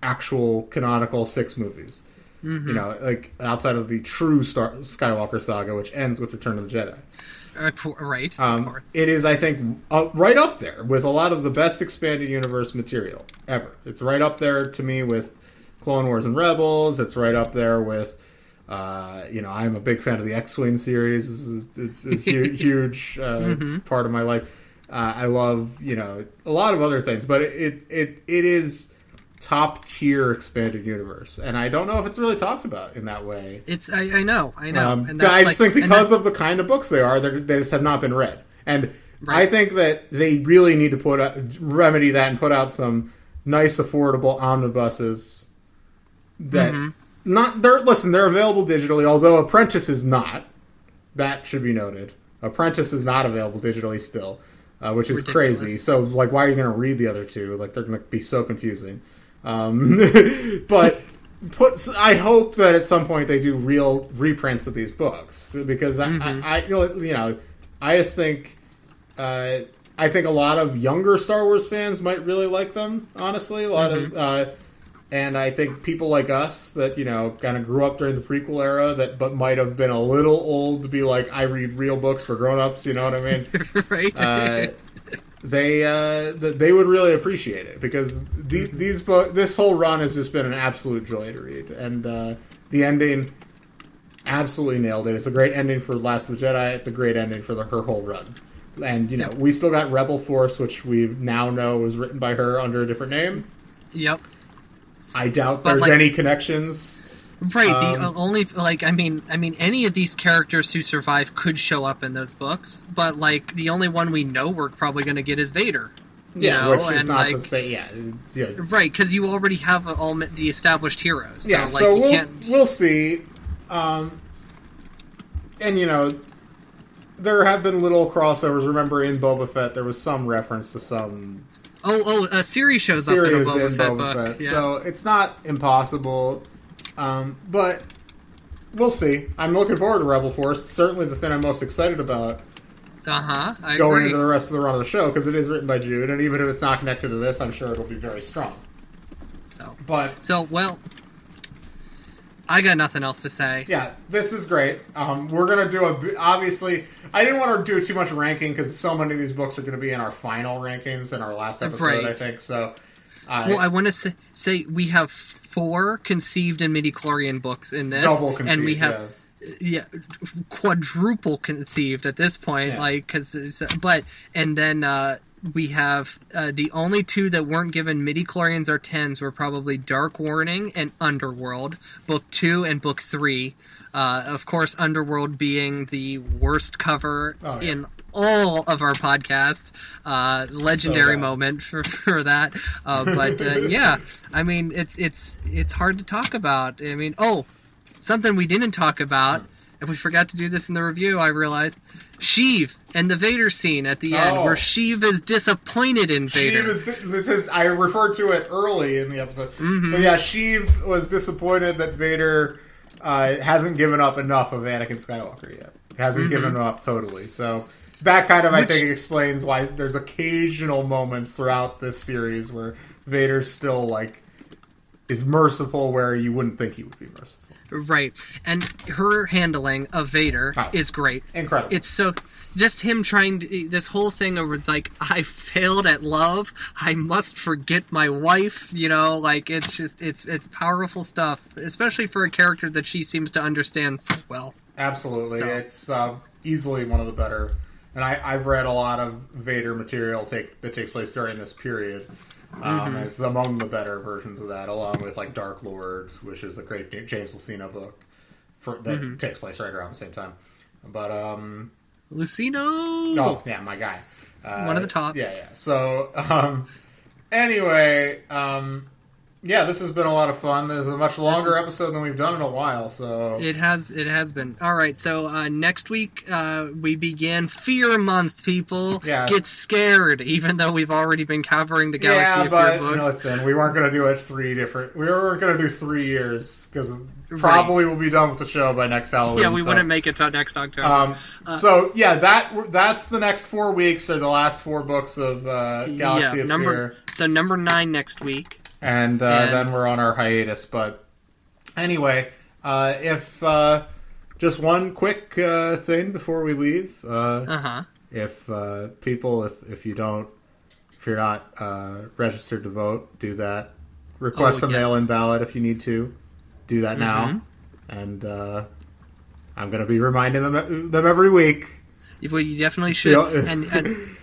actual canonical 6 movies. Mm-hmm. Like outside of the true Skywalker saga, which ends with Return of the Jedi. Right, of course. It is, I think, right up there with a lot of the best expanded universe material ever. It's right up there to me with Clone Wars and Rebels. It's right up there with, I'm a big fan of the X-Wing series. It's a huge mm-hmm. part of my life. I love, a lot of other things, but it is top tier expanded universe, and I don't know if it's really talked about in that way. It's I know. And I just think because of the kind of books they are, they just have not been read, and right. I think that they really need to remedy that and put out some nice, affordable omnibuses that mm-hmm. They're available digitally, although Apprentice is not. That should be noted. Apprentice is not available digitally still, which is ridiculous. Crazy. So, like, why are you going to read the other two? Like, they're going to be so confusing. But I hope that at some point they do real reprints of these books, because mm-hmm. I just think I think a lot of younger Star Wars fans might really like them. Honestly, a lot mm-hmm. of and I think people like us that kind of grew up during the prequel era but might have been a little old to be like, I read real books for grown-ups. You know what I mean? Right. They would really appreciate it, because this whole run has just been an absolute joy to read, and the ending absolutely nailed it. It's a great ending for Last of the Jedi. It's a great ending for her whole run, and yep. We still got Rebel Force, which we now know was written by her under a different name. Yep. I doubt there's any connections. Right. The only any of these characters who survive could show up in those books, but the only one we know we're probably going to get is Vader. Which is not the same. Yeah. Right, because you already have all the established heroes. So, yeah. So we'll see. And there have been little crossovers. Remember, in Boba Fett, there was some reference to some. A series shows up in a Boba Fett book. Yeah. So it's not impossible. But we'll see. I'm looking forward to Rebel Force. It's certainly the thing I'm most excited about. I going agree. into the rest of the run of the show, because it is written by Jude, and even if it's not connected to this, I'm sure it'll be very strong. Well, I got nothing else to say. Yeah, this is great. We're gonna do obviously. I didn't want to do too much ranking because so many of these books are going to be in our final rankings in our last episode. Right. I think so. I want to say we have 4 conceived and midichlorian books in this. Double conceived, and we have quadruple conceived at this point. We have the only 2 that weren't given midichlorians or 10s were probably Dark Warning and Underworld, Book 2 and Book 3. Of course, Underworld being the worst cover in all of our podcasts. Legendary moment for that. It's hard to talk about. Something we didn't talk about, if we forgot to do this in the review, I realized, Sheev and the Vader scene at the end, where Sheev is disappointed in Vader. I referred to it early in the episode. Mm-hmm. But yeah, Sheev was disappointed that Vader hasn't given up enough of Anakin Skywalker yet. Hasn't given him up totally. So that kind of, I think, explains why there's occasional moments throughout this series where Vader still, is merciful where you wouldn't think he would be merciful. Right. And her handling of Vader is great. Incredible. It's so... Just him trying to... This whole thing where it's I failed at love. I must forget my wife. It's just... It's powerful stuff. Especially for a character that she seems to understand so well. Absolutely. So. It's easily one of the better... And I've read a lot of Vader material that takes place during this period. It's among the better versions of that, along with Dark Lord, which is a great James Luceno book that takes place right around the same time. But Luceno! Oh, yeah, my guy. One of the top. Yeah. So, anyway, Yeah, this has been a lot of fun. This is a much longer episode than we've done in a while, so... It has been. Alright, so next week we begin Fear Month, people. Yeah. Get scared, even though we've already been covering the Galaxy of Fear books. Listen, we weren't going to do it we weren't going to do 3 years, because probably we'll be done with the show by next Halloween. Yeah, we wouldn't make it till next October. So, yeah, that's the next 4 weeks, or the last 4 books of Galaxy of Fear. So number 9 next week. And then we're on our hiatus. But anyway, if just one quick thing before we leave. If people, if you're not registered to vote, do that. Request a mail-in ballot if you need to. Do that now. And I'm going to be reminding them every week. Well, you definitely should,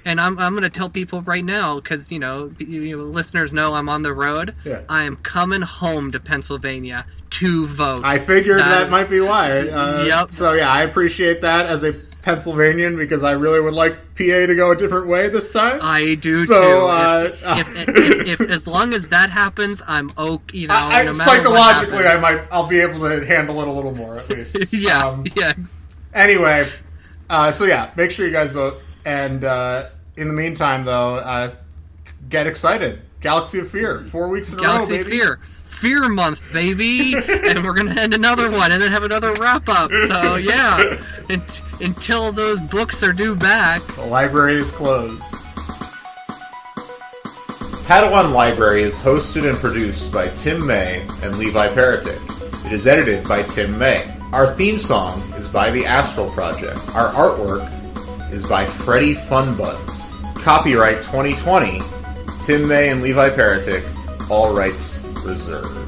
and I'm going to tell people right now, because listeners know I'm on the road. Yeah. I am coming home to Pennsylvania to vote. I figured that might be why. Yep. So yeah, I appreciate that as a Pennsylvanian, because I really would like PA to go a different way this time. I do so, too. If as long as that happens, I'm okay. No matter psychologically, what happens. I'll be able to handle it a little more at least. Yeah. Anyway. So yeah, make sure you guys vote. And in the meantime, though, get excited. Galaxy of Fear. 4 weeks in a row, baby. Galaxy of Fear Month, baby. And we're going to end another one and then have another wrap-up. So yeah, until those books are due back. The library is closed. Padawan Library is hosted and produced by Tim May and Levi Peretic. It is edited by Tim May. Our theme song is by the Astral Project. Our artwork is by Freddie Funbuns. Copyright 2020, Tim May and Levi Peretic, all rights reserved.